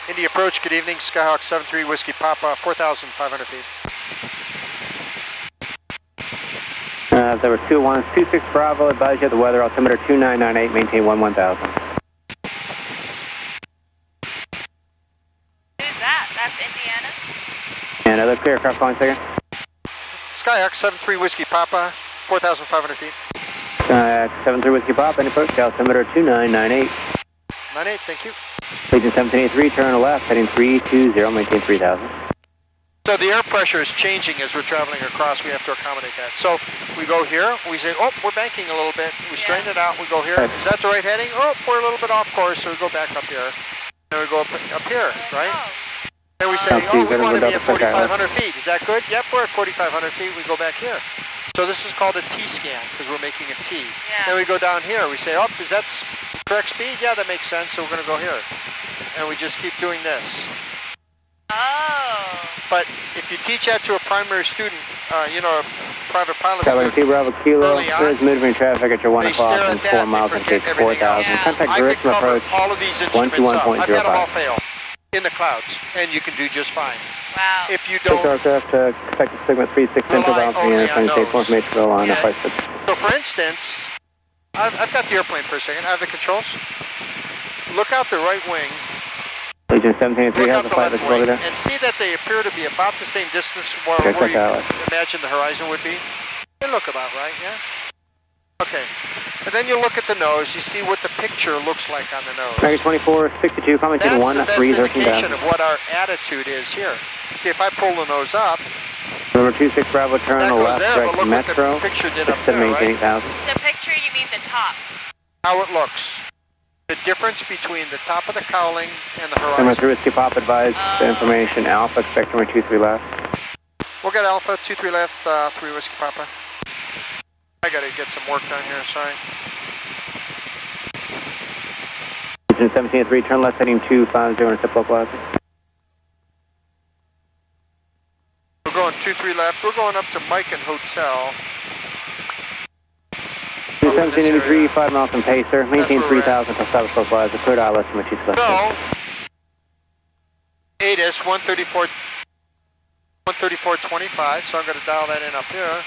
Indy approach, good evening. Skyhawk 73 Whiskey Papa, 4,500 feet. There were 2-1-26 Bravo, advise you of the weather, altimeter 2998, maintain 1000. Who's that? That's Indiana? And other clear aircraft calling second. Skyhawk 73 Whiskey Papa, 4,500 feet. 73 Whiskey Papa, any approach, altimeter 2998. 98, thank you. Legion 1783, turn left, heading 320, maintain 3000. So the air pressure is changing as we're traveling across. We have to accommodate that. So we go here. We say, oh, we're banking a little bit. We straighten it out. We go here. Is that the right heading? Oh, we're a little bit off course. So we go back up here. Then we go up here, right? Then we say, oh, we want to be at 4,500 feet. Is that good? Yep, we're at 4,500 feet. We go back here. So this is called a T-scan because we're making a T. Yeah. Then we go down here. We say, oh, is that the correct speed? Yeah, that makes sense. So we're going to go here. And we just keep doing this. Oh. But if you teach that to a primary student, you know, a private pilot Caliber student, T Bravo Kilo, early there is moving traffic at your 1 they o'clock stare and at 4 that, miles they and take forget everything 4,000. else. Yeah. Contact I could direction cover approach all of these instruments up. I've had them all 121.05. fail in the clouds, and you can do just fine. Wow. If you Six don't aircraft to expected segment 36 central rely bound for the only United on States those. information on Yeah. flight 6. So for instance, I've got the airplane for a second. I have the controls. Look out the right wing. Legion 1783 Look has out a the flight left visibility wing there. and see that they appear to be about the same distance where Check you that out. imagine the horizon would be. They look about right, yeah? Okay. And then you look at the nose. You see what the picture looks like on the nose. Dragon 2462, coming to That's the 1 best 3 indication down. of what our attitude is here. See, if I pull the nose up, Number 26 Bravo, turn that on the goes left, there, direct but look Metro. what the picture did up Instead of there, maintaining right? 8,000. The picture, you mean the top? How it looks. The difference between the top of the cowling and the Number horizon. 3 Whiskey Pop advised information Alpha, expect number 23 left. We'll get Alpha, 23 left, 3 Whiskey Papa. I gotta get some work done here, sorry. Legion 1783, turn left heading 250 and step localizer. We're going 23 left. We're going up to Mike and Hotel. 1783, 5 miles from Pacer, maintain 3,000 for South localizer, cleared ILS from 26 left. So, ATIS 134 134.25, so I'm going to dial that in up here.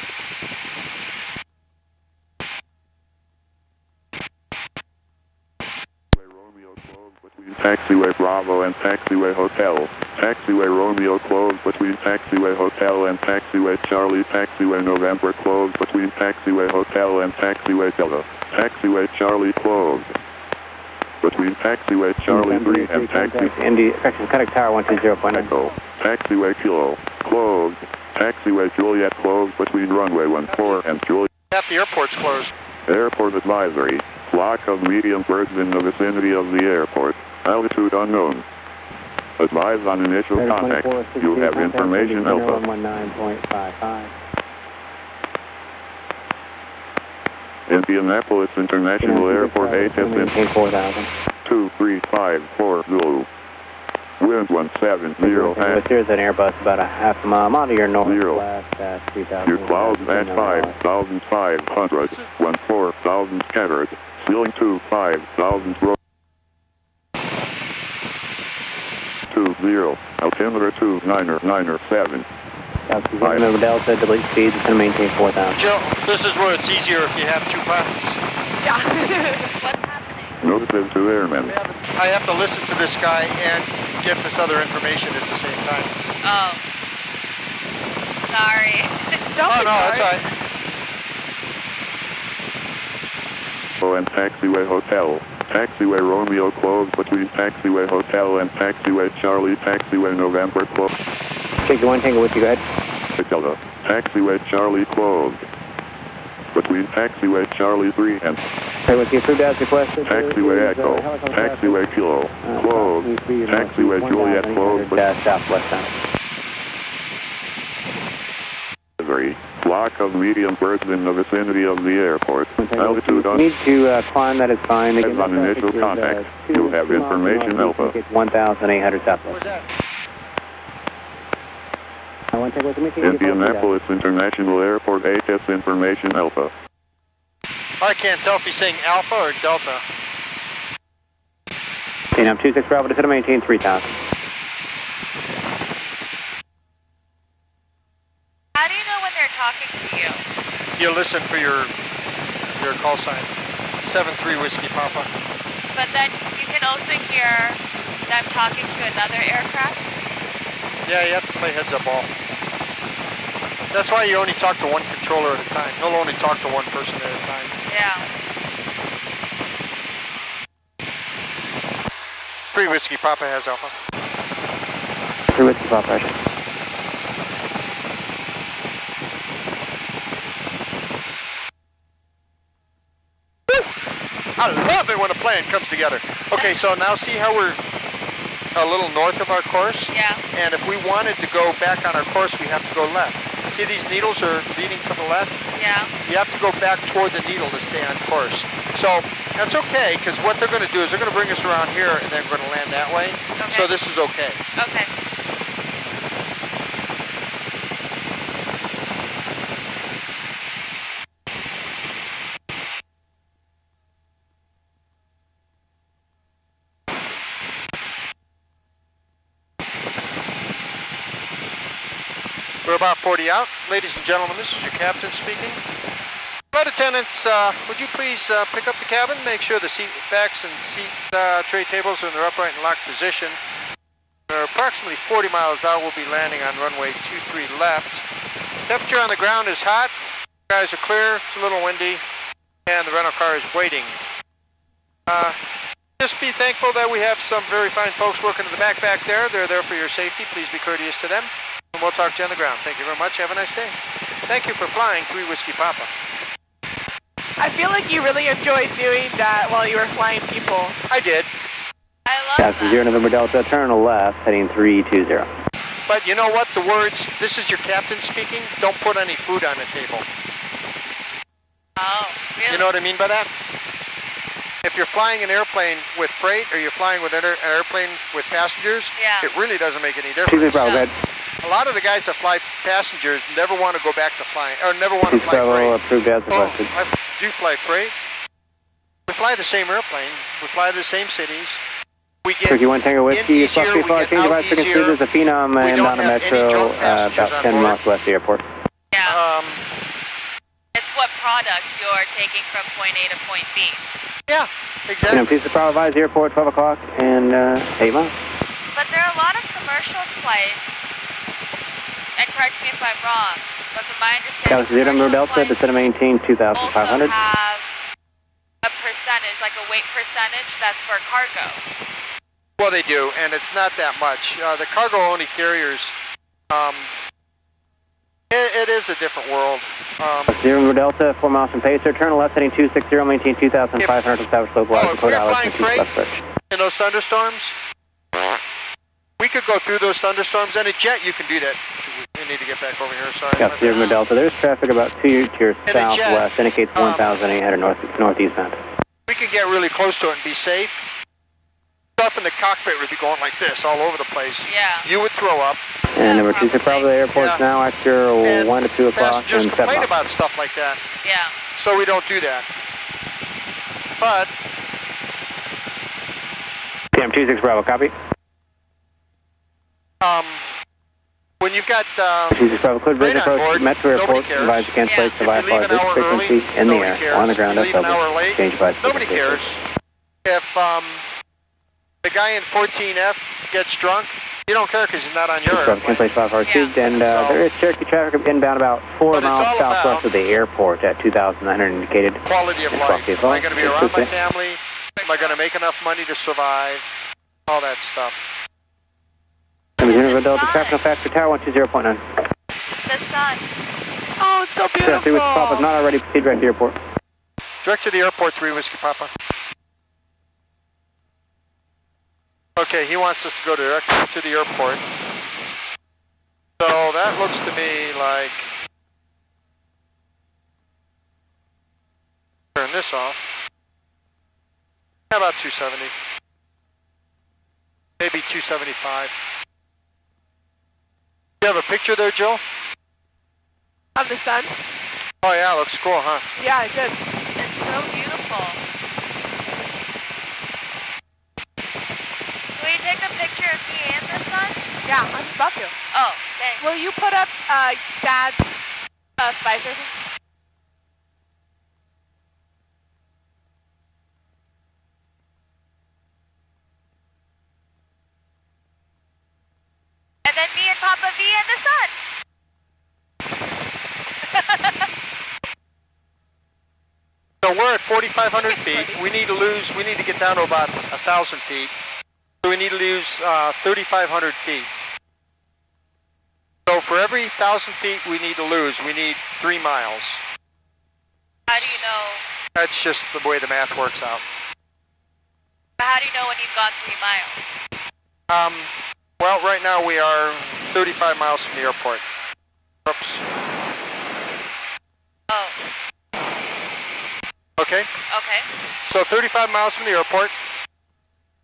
Romeo closed between taxiway Bravo and taxiway Hotel. Taxiway Romeo closed between taxiway Hotel and taxiway Charlie. Taxiway November closed between taxiway Hotel and taxiway Delta. Taxiway Charlie closed between taxiway Charlie 3 and taxiway Indy, contact tower 120.9. Echo. Taxiway Kilo closed. Taxiway Juliet closed between runway 14 and Juliet. Half the airport's closed. Airport advisory. Flock of medium birds in the vicinity of the airport. Altitude unknown. Advise on initial contact. You have information Alpha. 119.55. Indianapolis International Airport HSN 2354 Zulu. Wind 170 hash. There's an Airbus about a half a mile out of your northwest at 3,000. Your clouds at 5,500. 14,000 scattered. Ceiling 5,000 road. 20. Altimeter 2997. November Delta, delete speed, it's going to maintain 4,000. Jill, this is where it's easier if you have two pilots. Yeah. What's happening? Notice to airmen. I have to listen to this guy and get this other information at the same time. Oh. Sorry. Don't be No, that's all right. And taxiway Hotel. Taxiway Romeo closed between taxiway Hotel and taxiway Charlie. Taxiway November closed. Take the one tango with you, go ahead. Delta. Taxiway Charlie closed between taxiway Charlie 3 and Hey, what's the approved as requested? taxiway Echo. Taxiway Kilo closed. Taxiway Juliet closed. Southwest time. Flock of medium birds in the vicinity of the airport. Altitude on. Need to climb, that is fine. As on initial contact, you have information Alpha. 1,800 Southwest. Where's that? Indianapolis International Airport HS information Alpha. I can't tell if he's saying Alpha or Delta. Okay, now 26 Bravo, just going to maintain 3,000. How do you know when they're talking to you? You listen for your call sign. 73 Whiskey Papa. But then you can also hear them talking to another aircraft? Yeah, you have to play heads up ball. That's why you only talk to one controller at a time. He'll only talk to one person at a time. Yeah. 3 Whiskey Papa has Alpha. 3 Whiskey Papa, Roger. I love it when a plan comes together. Okay, so now see how we're a little north of our course? Yeah. And if we wanted to go back on our course, we have to go left. See these needles are leading to the left? Yeah. You have to go back toward the needle to stay on course. So that's okay, because what they're going to do is they're going to bring us around here and then we're going to land that way. Okay. So this is okay. Okay. We're about 40 out. Ladies and gentlemen, this is your captain speaking. Flight attendants, would you please pick up the cabin, make sure the seat backs and seat tray tables are in their upright and locked position. We're approximately 40 miles out. We'll be landing on runway 23 left. Temperature on the ground is hot. Skies are clear. It's a little windy. And the rental car is waiting. Just be thankful that we have some very fine folks working in the back there. They're there for your safety. Please be courteous to them. And we'll talk to you on the ground. Thank you very much. Have a nice day. Thank you for flying 3 Whiskey Papa. I feel like you really enjoyed doing that while you were flying people. I did. I love Taxi that. 0 November Delta, turn left, heading 320. But you know what? The words, this is your captain speaking, don't put any food on the table. Oh, really? You know what I mean by that? If you're flying an airplane with freight or you're flying with an airplane with passengers, Yeah. it really doesn't make any 2 difference. Bravo, go ahead. A lot of the guys that fly passengers never want to go back to flying, or never want to 2 fly Bravo, freight. approved as Oh, requested. I do fly freight. We fly the same airplane. We fly to the same cities. We get Turkey 1 Tango Whiskey, in easier, we get out easier. There's a Phenom We and don't on a have any Metro drunk passengers about on 10 board. miles west of the airport. Yeah. It's what product you're taking from point A to point B. Yeah, exactly. Please supervise the airport, 12 o'clock and 8 miles. But there are a lot of commercial flights, and correct me if I'm wrong, but from my understanding, Galaxy Zero Number Delta, descend and maintain 2,500. also have a percentage, like a weight percentage, that's for cargo. Well, they do, and it's not that much. The cargo-only carriers, it is a different world. Zero Number Delta, 4 miles from Pacer, turn left heading 260, maintain 2,500, establish local if we're flying freight in those thunderstorms, we could go through those thunderstorms. And a jet, you can do that. We need to get back over here, sorry. Yeah, Zero Number Delta, there's traffic about 2 to your southwest, indicates 1,800 northeastbound. We could get really close to it and be safe. Stuff in the cockpit would be going like this all over the place. Yeah. You would throw up. And number 26 Bravo, the airport's now after 1 to 2 o'clock Passengers and 7 complain miles. about stuff like that. Yeah. So we don't do that. But PM 26 Bravo, copy. when you've got 26 Bravo, cleared visit approach Metro Airport, provides the cancellation of I-5 frequency in the air, on the ground, leave an hour late, nobody cares. If the guy in 14F gets drunk, you don't care because he's not on your airplane. Cancellation 5 hours and there is Cherokee traffic inbound about 4 miles southwest of the airport at 2,900 indicated. Quality of life. Am I going to be around my family? Am I going to make enough money to survive? All that stuff. Number Delta, traffic factor tower 120.9. The sun. Oh, it's so beautiful. 3 Whiskey Papa is not already, proceed direct to the airport. Direct to the airport, 3 Whiskey Papa. Okay, he wants us to go direct to the airport. So that looks to me like... Turn this off. How about 270? Maybe 275. You have a picture there, Jill? Of the sun? Oh yeah, looks cool, huh? Yeah, I did. It's so beautiful. Will you take a picture of me and the sun? Yeah, I was just about to. Oh, thanks. Will you put up Dad's Pfizer thing? And then me and Papa V and the sun. So we're at 4,500 feet. We need to get down to about 1,000 feet. So we need to lose 3,500 feet. So for every 1,000 feet we need to lose, we need 3 miles. How do you know? That's just the way the math works out. How do you know when you've gone 3 miles? Well, right now we are 35 miles from the airport. Oops. Oh. Okay. Okay. So 35 miles from the airport,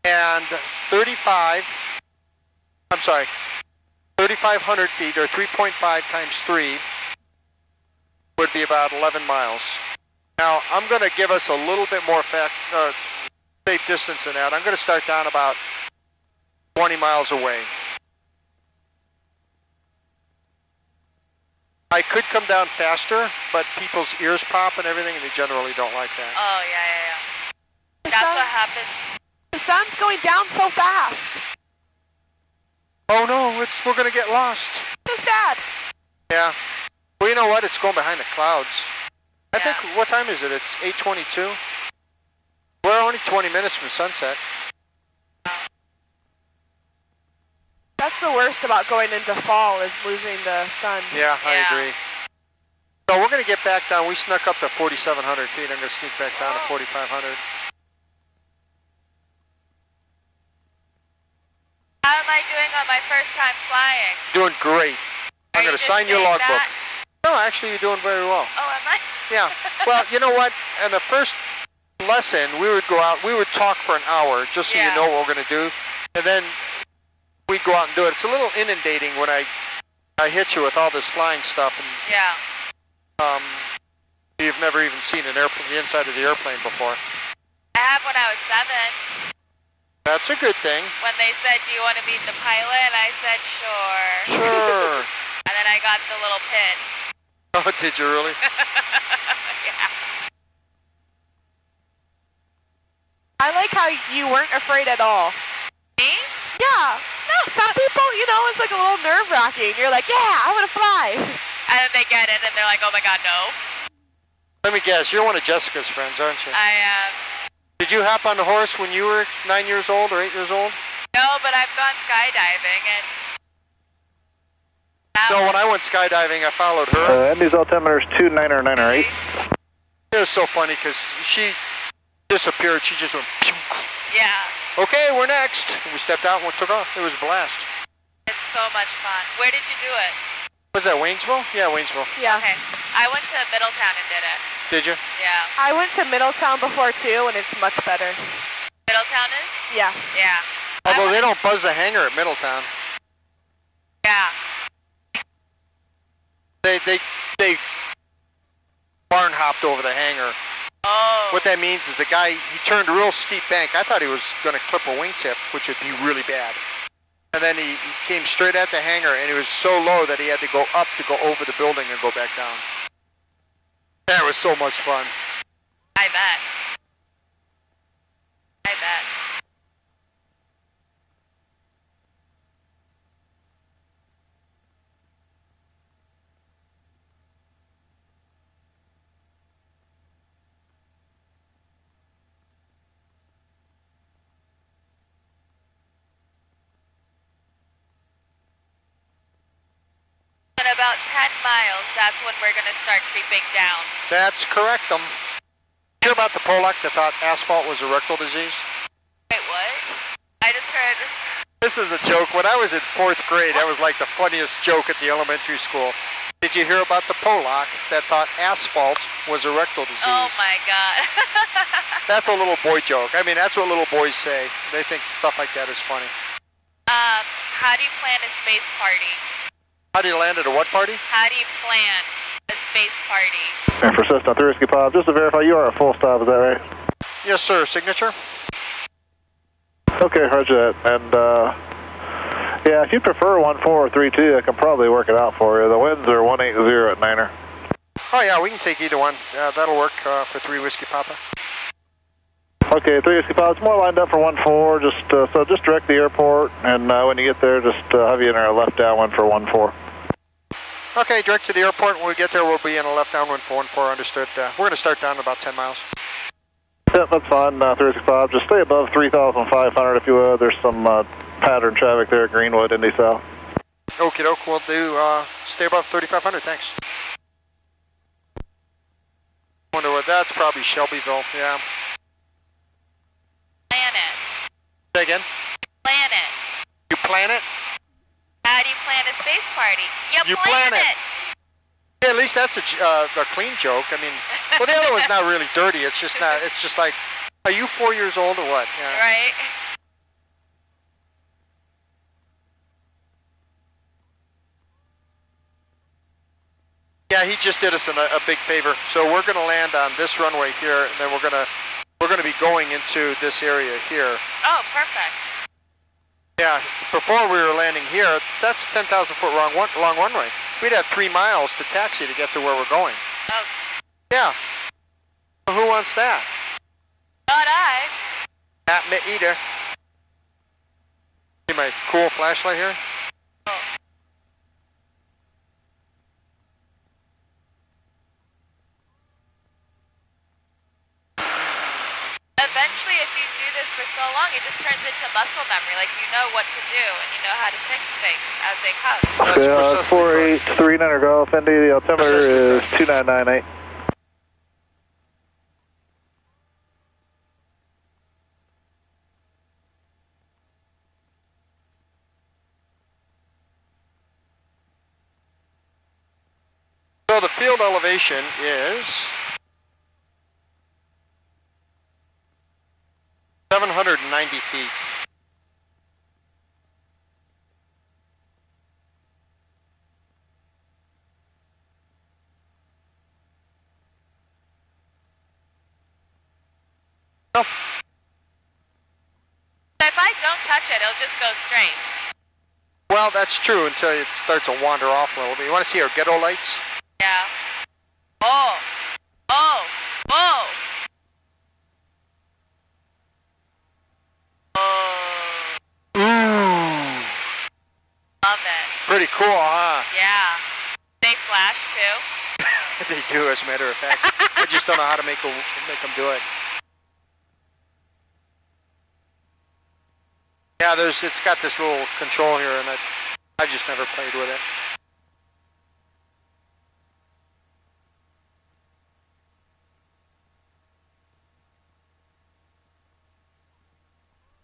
and 3,500 feet, or 3.5 times 3, would be about 11 miles. Now, I'm going to give us a little bit more safe distance than that. I'm going to start down about 20 miles away. I could come down faster, but people's ears pop and everything, and they generally don't like that. Oh, yeah. That's what happens. The sun's going down so fast. Oh no, we're going to get lost. So sad. Yeah. Well, you know what? It's going behind the clouds. I think, what time is it? It's 8:22. We're only 20 minutes from sunset. That's the worst about going into fall, is losing the sun. Yeah, I agree. So we're going to get back down. We snuck up to 4,700 feet. I'm going to sneak back down to 4,500. How am I doing on my first time flying? Doing great. I'm going to sign your logbook. No, actually, you're doing very well. Oh, am I? Yeah. Well, you know what? In the first lesson, we would go out, we would talk for an hour, just so you know what we're going to do. And then we'd go out and do it. It's a little inundating when I hit you with all this flying stuff. And, you've never even seen an airplane, the inside of the airplane before. I have when I was 7. It's a good thing. When they said, do you want to meet the pilot? And I said, sure. Sure. And then I got the little pin. Oh, did you really? Yeah. I like how you weren't afraid at all. Me? Yeah. No, some people, you know, it's like a little nerve-wracking. You're like, yeah, I want to fly. And then they get it, and they're like, oh my god, no. Let me guess, you're one of Jessica's friends, aren't you? I am. Did you hop on the horse when you were 9 years old or 8 years old? No, but I've gone skydiving, and... So when I went skydiving, I followed her. Indy's altimeter is 2998. It was so funny because she disappeared. She just went, pew. Yeah. Okay, we're next. We stepped out and we took off. It was a blast. It's so much fun. Where did you do it? Was that Waynesville? Yeah, Waynesville. Yeah. Okay. I went to Middletown and did it. Did you? Yeah. I went to Middletown before too, and it's much better. Middletown is? Yeah. Yeah. Although they don't buzz the hangar at Middletown. Yeah. They barn hopped over the hangar. Oh. What that means is the guy, he turned a real steep bank. I thought he was going to clip a wingtip, which would be really bad. And then he came straight at the hangar, and it was so low that he had to go up to go over the building and go back down. That was so much fun. I bet. I bet. In about 10 miles, that's when we're going to start creeping down. That's correct. Hear about the Polak that thought asphalt was a rectal disease? Wait, what? I just heard... This is a joke. When I was in 4th grade, that was like the funniest joke at the elementary school. Did you hear about the Polak that thought asphalt was a rectal disease? Oh my god. That's a little boy joke. I mean, that's what little boys say. They think stuff like that is funny. How do you plan a space party? How do you land at a what party? How do you plan a space party? And for Cessna 3 Whiskey Pop, just to verify, you are a full stop, is that right? Yes, sir. Signature? Okay, roger that. And, yeah, if you prefer 14 or 32, I can probably work it out for you. The winds are 180 at Niner. Oh, yeah, we can take either one. That'll work for 3 Whiskey Papa. Okay, 3 Whiskey Pop, it's more lined up for 14, so just direct the airport, and when you get there, just have you in our left downwind for 14. Okay, direct to the airport. When we get there, we'll be in a left downwind for 14, understood. We're going to start down about 10 miles. Yep, that's fine, 3 Whiskey Pop. Just stay above 3,500 if you would. There's some pattern traffic there at Greenwood, Indy South. Okie doke, we'll do, stay above 3,500, thanks. Wonder what, that's probably Shelbyville, yeah. Plan it. Say again? Plan it. You plan it? How do you plan a space party? You plan it. Yeah, at least that's a clean joke. I mean, well, the other one's not really dirty. It's just not. It's just like, are you 4 years old or what? Yeah. Right. Yeah, he just did us a big favor. So we're going to land on this runway here, and then we're going to be going into this area here. Oh, perfect. Yeah, before we were landing here, that's 10,000 foot long runway. We'd have 3 miles to taxi to get to where we're going. Oh. Yeah. Who wants that? Not I. Not me either. See my cool flashlight here? Oh. Eventually, if you do this for so long, it just turns into muscle memory. Like, you know what to do, and you know how to fix things as they come. Okay, 4839 Golf, Indy, the altimeter is 2998. So the field elevation is 790 feet. So if I light, don't touch it. It'll just go straight. Well, that's true until it starts to wander off a little bit. You want to see our ghetto lights? Yeah. Oh. Oh. Oh. Oh. Ooh. Love it. Pretty cool, huh? Yeah. They flash too. They do, as a matter of fact. I just don't know how to make them do it. Yeah, it's got this little control here, and I just never played with it.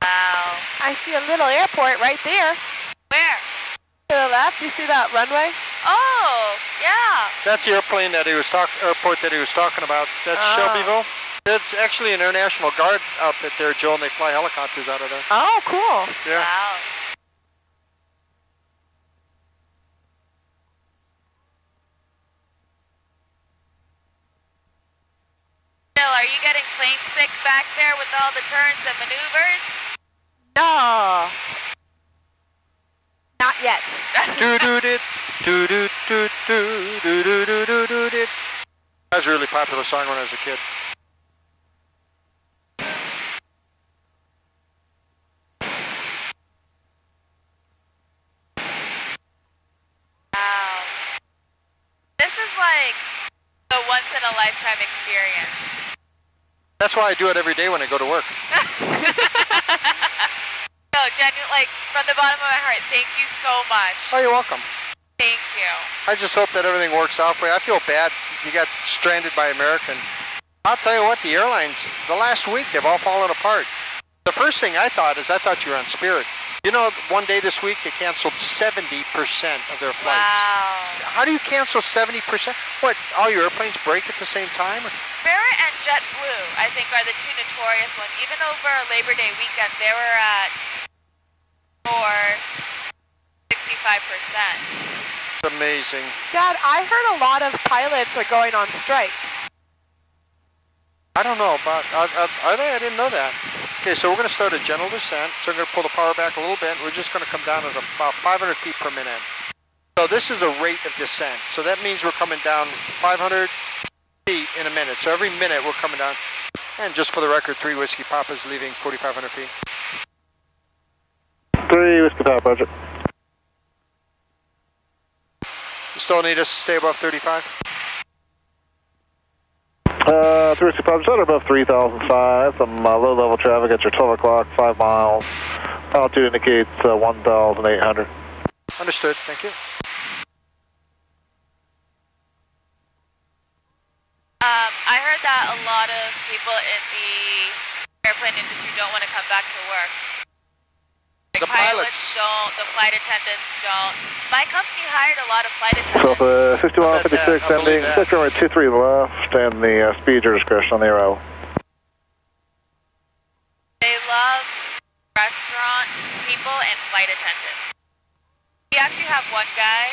Wow. I see a little airport right there. Where? To the left, you see that runway? Oh, yeah. That's the airplane that airport that he was talking about. That's Shelbyville. It's actually an Air National Guard outfit there, Joe, and they fly helicopters out of there. Oh, cool. Yeah. Wow. Bill, are you getting plane sick back there with all the turns and maneuvers? No. Not yet. Do-do-did, do-do-do-do-do-do-do-do-do-did. That was a really popular song when I was a kid. Wow. This is like the once-in-a-lifetime experience. That's why I do it every day when I go to work. No, genuinely, like, from the bottom of my heart, thank you so much. Oh, you're welcome. Thank you. I just hope that everything works out for you. I feel bad you got stranded by American. I'll tell you what, the airlines, the last week, they've all fallen apart. The first thing I thought you were on Spirit. You know, one day this week, they canceled 70% of their flights. Wow. How do you cancel 70%? What, all your airplanes break at the same time? Spirit and JetBlue, I think, are the two notorious ones. Even over Labor Day weekend, they were at 65%. It's amazing. Dad, I heard a lot of pilots are going on strike. I don't know about, are they? I didn't know that. Okay, so we're going to start a gentle descent. So I'm going to pull the power back a little bit. We're just going to come down at about 500 feet per minute. So this is a rate of descent. So that means we're coming down 500 feet in a minute. So every minute we're coming down. And just for the record, 3 Whiskey Papa's leaving 4,500 feet. 3 Whiskey Papa, roger. You still need us to stay above 35? 3 Whiskey Papa, set above 3,005. Some low-level traffic at your 12 o'clock, 5 miles. Altitude indicates 1,800. Understood, thank you. I heard that a lot of people in the airplane industry don't want to come back to work. Like the pilots don't, the flight attendants don't. My company hired a lot of flight So attendants. 6156 ending, sector runway 23 left, and the speed your discretion on the arrow. They love restaurant people and flight attendants. We actually have one guy,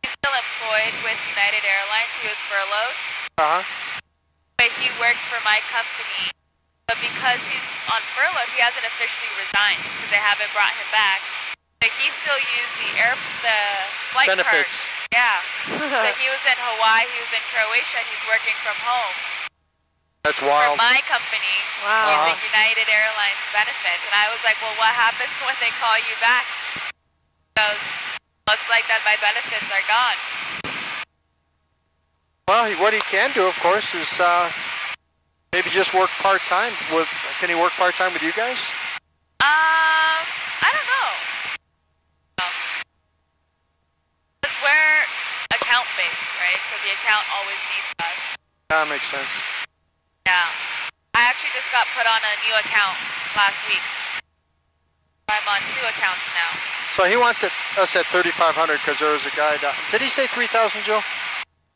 he's still employed with United Airlines, he was furloughed. But he works for my company. But because he's on furlough, he hasn't officially resigned because they haven't brought him back. But he still used the flight benefits. Cards. Yeah. So he was in Hawaii, he was in Croatia, he's working from home. That's wild. For my company, using United Airlines benefits. And I was like, well, what happens when they call you back? Because looks like that my benefits are gone. Well, what he can do, of course, is maybe just work part-time. Can he work part-time with you guys? I don't know. Because we're account-based, right? So the account always needs us. That makes sense. Yeah. I actually just got put on a new account last week. I'm on 2 accounts now. So he wants us at 3,500 because there was a guy down. Did he say 3,000, Joe?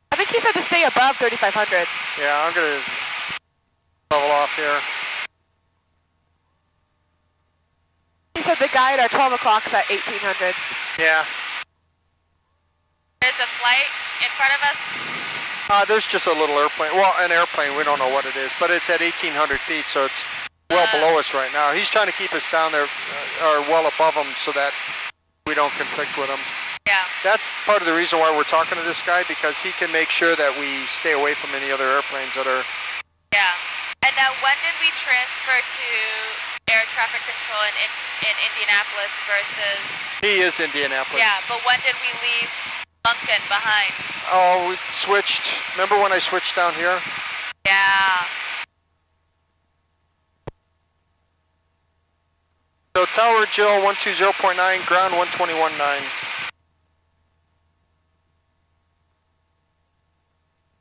I think he said to stay above 3,500. Yeah, I'm going to level off here. He said the guy at our 12 o'clock's at 1,800. Yeah. There's a flight in front of us. There's just a little airplane. Well, an airplane. We don't know what it is, but it's at 1,800 feet, so it's well below us right now. He's trying to keep us down there, or well above him, so that we don't conflict with him. Yeah. That's part of the reason why we're talking to this guy, because he can make sure that we stay away from any other airplanes that are... Yeah. And now when did we transfer to air traffic control in Indianapolis versus... He is Indianapolis. Yeah, but when did we leave Lunkin behind? Oh, we switched. Remember when I switched down here? Yeah. So Tower Jill 120.9, ground 121.9.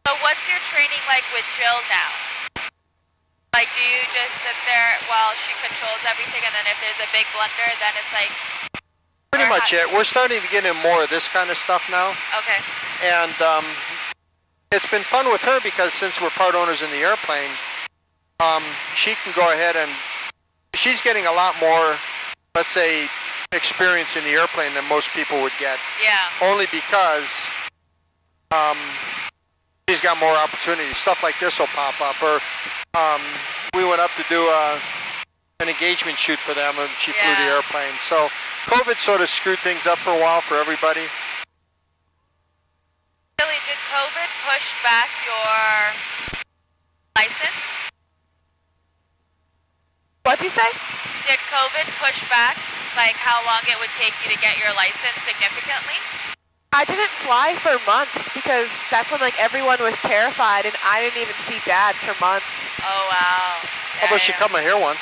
So what's your training like with Jill now? Like, do you just sit there while she controls everything, and then if there's a big blunder, then it's like... Pretty much it. We're starting to get in more of this kind of stuff now. Okay. And it's been fun with her because since we're part owners in the airplane, she can go ahead and... She's getting a lot more, let's say, experience in the airplane than most people would get. Yeah. Only because she's got more opportunities. Stuff like this will pop up. Or we went up to do an engagement shoot for them, and she flew the airplane. So COVID sort of screwed things up for a while for everybody. Billy, did COVID push back your license? What'd you say? Did COVID push back, like, how long it would take you to get your license significantly? I didn't fly for months because that's when, like, everyone was terrified, and I didn't even see Dad for months. Oh, wow. Although she cut my hair once.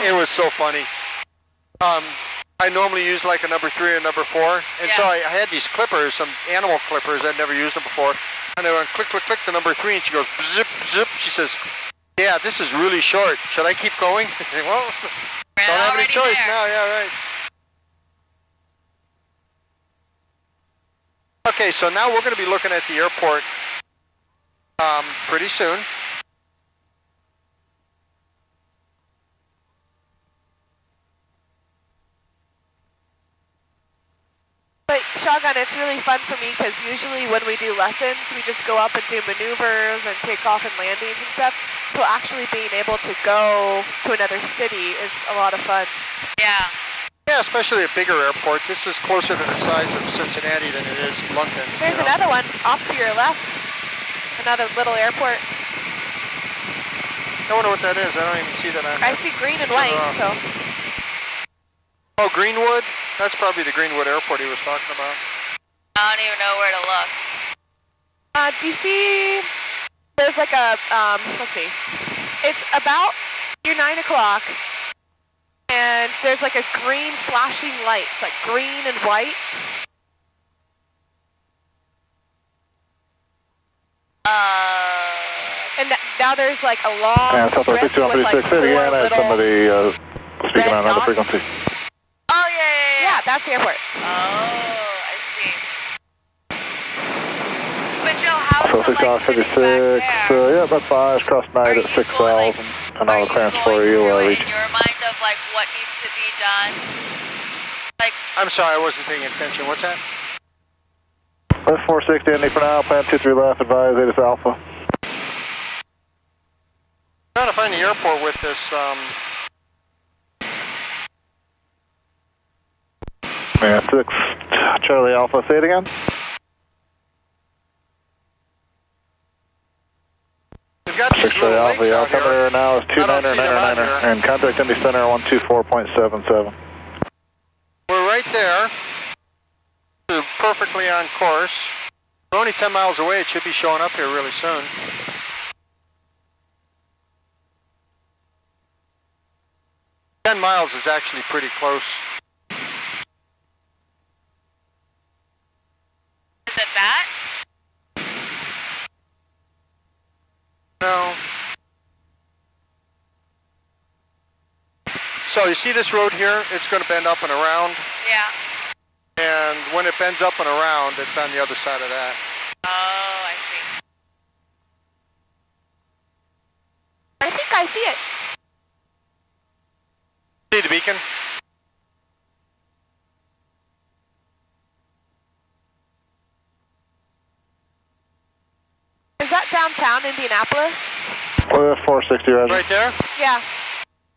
It was so funny. I normally use like a number 3 or number 4, and so I had these clippers, some animal clippers. I'd never used them before, and they went click, click, click the number 3, and she goes zip, zip. She says, "Yeah, this is really short. Should I keep going?" I say, "Well, don't have any choice now." Yeah, right. Okay, so now we're going to be looking at the airport pretty soon. But Shagun, it's really fun for me because usually when we do lessons, we just go up and do maneuvers and take off and landings and stuff. So actually being able to go to another city is a lot of fun. Yeah. Yeah, especially a bigger airport. This is closer to the size of Cincinnati than it is London. There's another one off to your left. Another little airport. I wonder what that is. I don't even see that on I see green and white, so. Oh, Greenwood? That's probably the Greenwood airport he was talking about. I don't even know where to look. Do you see, there's like a, let's see. It's about your 9 o'clock, and there's like a green flashing light. It's like green and white. And now there's like a long strip with like 4 little speaking on another frequency. Oh, yeah. Yeah, that's the airport. Oh, I see. But Joe, how is So it like sitting 56, back there? yeah, that's fine. It's cross 9 at 6,000, and all the clearance for you. In your mind of like what needs to be done? Like, I'm sorry, I wasn't paying attention. What's that? Left 460, Indy for now, plan 23 left, advise Zeta Alpha. Trying to find the airport with this, Yeah, 6, Charlie Alpha, say it again. We've got these 6 Charlie little Alpha, lakes the out here. altimeter now is I don't see them on 2999er, here. and contact Indy Center 124.77. We're right there. We're perfectly on course. We're only 10 miles away. It should be showing up here really soon. Ten miles is actually pretty close. is it that? No. So you see this road here? It's going to bend up and around. Yeah. And when it bends up and around, it's on the other side of that. Oh, I see. I think I see it. See the beacon? Is that downtown Indianapolis? Well, 460, Roger. Right there? Yeah.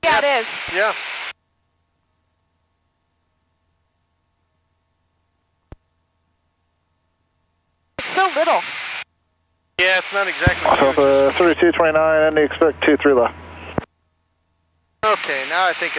Yeah, it is. Yeah. It's so little. Yeah, it's not exactly. So 3229, and expect 23 left. Okay, now I think